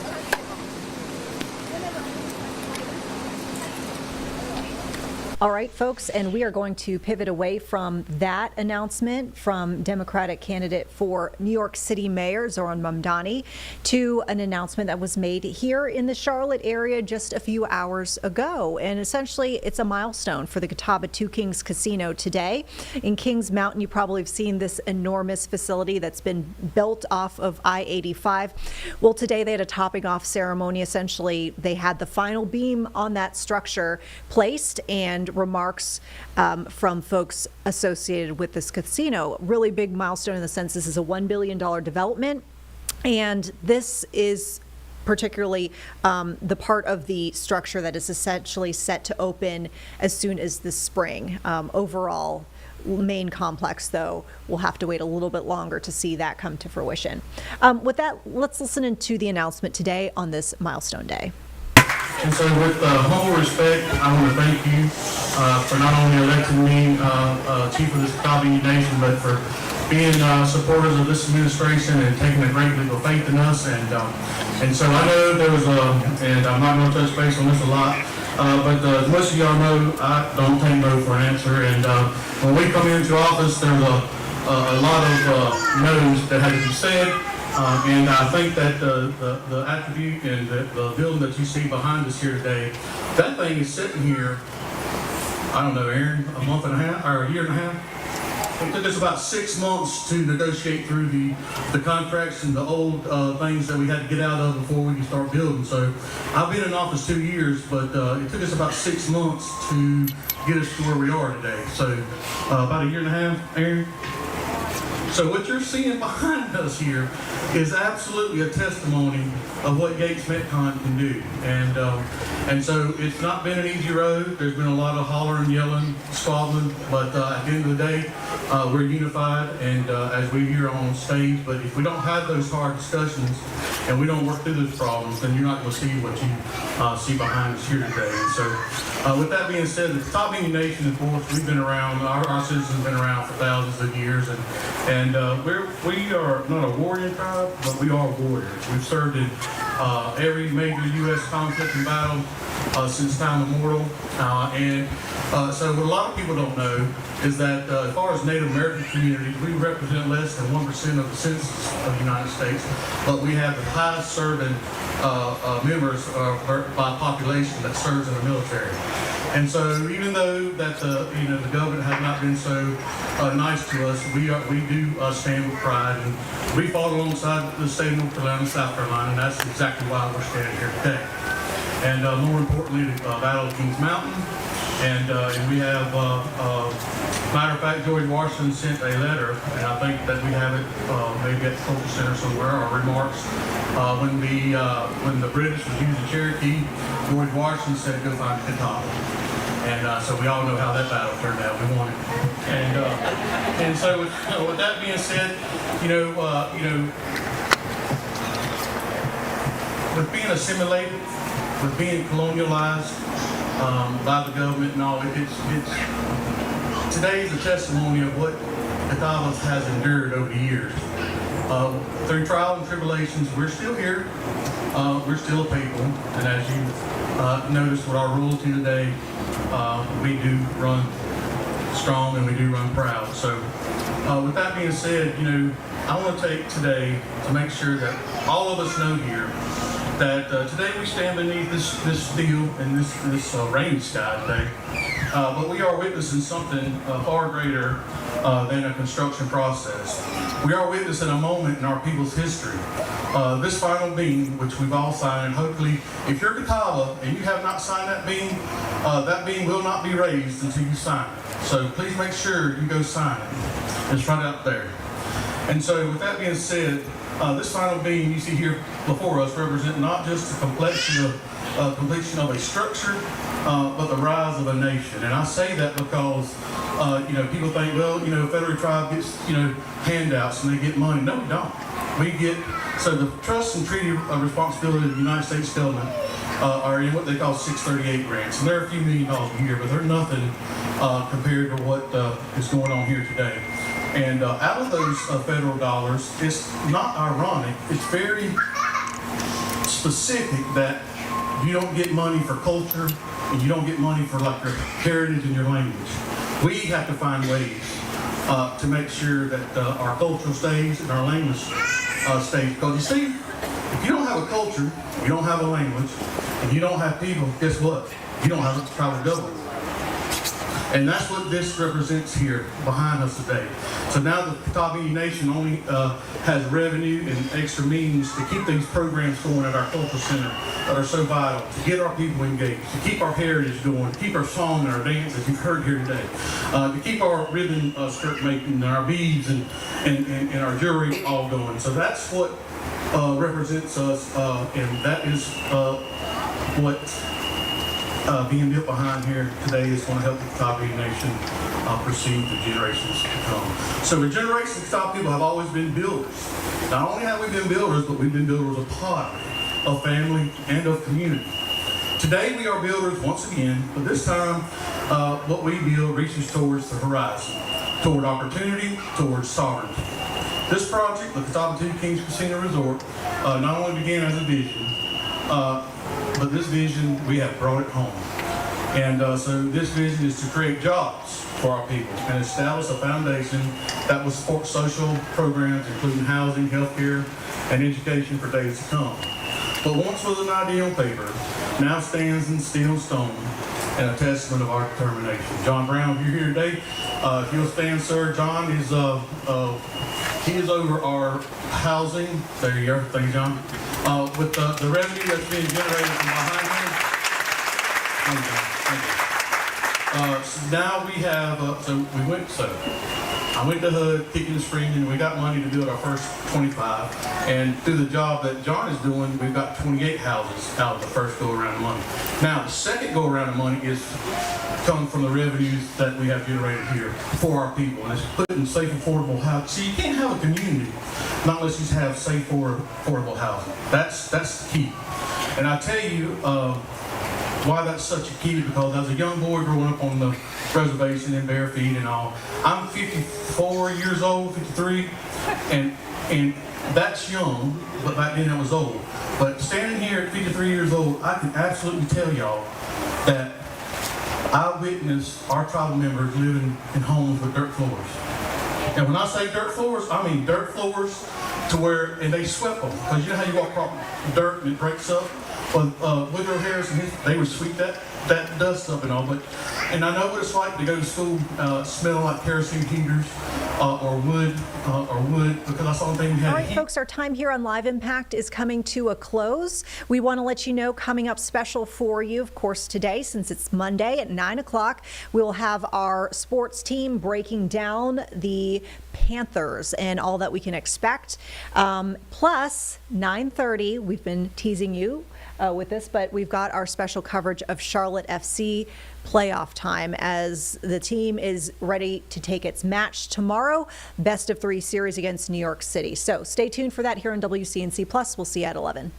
[SPEAKER 3] All right, folks, and we are going to pivot away from that announcement from Democratic candidate for New York City Mayor Zohran Mamdani to an announcement that was made here in the Charlotte area just a few hours ago. And essentially, it's a milestone for the Catawba Two Kings Casino today. In Kings Mountain, you probably have seen this enormous facility that's been built off of I-85. Well, today they had a topping off ceremony. Essentially, they had the final beam on that structure placed, and remarks from folks associated with this casino. Really big milestone in the sense this is a $1 billion development, and this is particularly the part of the structure that is essentially set to open as soon as this spring. Overall, main complex, though, we'll have to wait a little bit longer to see that come to fruition. With that, let's listen into the announcement today on this milestone day.
[SPEAKER 5] And so with humble respect, I want to thank you for not only electing me Chief of this Catawba Union Nation, but for being supporters of this administration and taking a great leap of faith in us. And so I know there was and I'm not going to touch base on this a lot, but most of y'all know I don't take no for an answer. And when we come into office, there's a lot of no's that had to be said. And I think that the attribute and the building that you see behind us here today, that thing is sitting here, I don't know, Aaron, a month and a half, or a year and a half. It took us about 6 months to negotiate through the contracts and the old things that we had to get out of before we could start building. So I've been in office 2 years, but it took us about 6 months to get us to where we are today. So about a year and a half, Aaron. So what you're seeing behind us here is absolutely a testimony of what Gates Metcon can do. And so it's not been an easy road. There's been a lot of hollering, yelling, squabbling, but at the end of the day, we're unified, and as we hear on stage. But if we don't have those hard discussions and we don't work through those problems, then you're not going to see what you see behind us here today. And so with that being said, the Catawba Union Nation, of course, we've been around, our citizens have been around for thousands of years, and we are not a warrior tribe, but we are warriors. We've served in every major U.S. conflict and battle since time immemorial. So what a lot of people don't know is that as far as Native American communities, we represent less than 1% of the census of the United States, but we have the highest serving members by population that serves in the military. And so even though that the government has not been so nice to us, we do stand with pride, and we fought alongside the state of North Carolina and South Carolina, and that's exactly why we're standing here today. And more importantly, the Battle of Kings Mountain, and we have, matter of fact, George Washington sent a letter, and I think that we have it maybe at the Culture Center somewhere, our remarks. When the British was using Cherokee, George Washington said, "Go find Catawba." And so we all know how that battle turned out. We won it. And so with that being said, with being assimilated, with being colonialized by the government and all, today is a testimony of what Catawba has endured over the years. Through trial and tribulations, we're still here. We're still a people, and as you noticed with our royalty today, we do run strong and we do run proud. So with that being said, I want to take today to make sure that all of us know here that today we stand beneath this steel and this rainy sky today, but we are witnessing something far greater than a construction process. We are witnessing a moment in our people's history this final beam, which we've all signed, hopefully, if you're Catawba and you have not signed that beam will not be raised until you sign it. So please make sure you go sign it. It's right out there. And so with that being said, this final beam you see here before us represents not just the completion of a structure, but the rise of a nation. And I say that because, people think, well, Federal Tribe gets, handouts and they get money. No, we don't. We get, so the trust and treaty of responsibility of the United States government are in what they call 638 grants. And they're a few $1 million a year, but they're nothing compared to what is going on here today. And out of those federal dollars, it's not ironic, it's very specific that you don't get money for culture and you don't get money for like your heritage and your language. We have to find ways to make sure that our culture stays and our language stays. Because you see, if you don't have a culture, you don't have a language, and you don't have people, guess what? You don't have a tribal government. And that's what this represents here behind us today. So now the Catawba Nation only has revenue and extra means to keep these programs going at our cultural center that are so vital, to get our people engaged, to keep our heritage going, to keep our song and our dance, as you've heard here today, to keep our ribbon skirt making and our beads and our jewelry all going. So that's what represents us, and that is what being built behind here today is going to help the Catawba Nation proceed for generations to come. So the generations of Catawba people have always been builders. Not only have we been builders, but we've been builders of pottery, of family, and of community. Today we are builders once again, but this time what we build reaches towards the horizon, toward opportunity, towards sovereignty. This project, the Catawba Two Kings Casino Resort, not only began as a vision, but this vision, we have brought it home. And so this vision is to create jobs for our people and establish a foundation that will support social programs, including housing, healthcare, and education for days to come. But once was an idea on paper, now stands in steel and stone, and a testament of our determination. John Brown, if you're here today, if you'll stand, sir. John is he is over our housing. There you go. Thank you, John. With the revenue that's being generated from behind here. Thank you. So now we have, I went to HUD, kicking and screaming, and we got money to build our first 25. And through the job that John is doing, we've got 28 houses out of the first go-around of money. Now, the second go-around of money comes from the revenues that we have generated here for our people. And it's putting safe, affordable housing. See, you can't have a community not unless you have safe, affordable housing. That's the key. And I tell you why that's such a key, because as a young boy growing up on the reservation in Bare Feet and all, I'm 54 years old, 53, and that's young, but back then I was old. But standing here at 53 years old, I can absolutely tell y'all that I witnessed our tribal members living in homes with dirt floors. And when I say dirt floors, I mean dirt floors to where, and they swept them. Because you know how you walk across dirt and it breaks up? Well, Woodrow Harrison, they would sweep that dust up and all. And I know what it's like to go to school smelling like kerosene heaters or wood, because that's the only thing we had.
[SPEAKER 3] All right, folks, our time here on Live Impact is coming to a close. We want to let you know, coming up special for you, of course, today, since it's Monday at 9 o'clock, we'll have our sports team breaking down the Panthers and all that we can expect. Plus, 9:30, we've been teasing you with this, but we've got our special coverage of Charlotte FC playoff time as the team is ready to take its match tomorrow, best of 3 series against New York City. So stay tuned for that here on WCNC Plus. We'll see you at 11.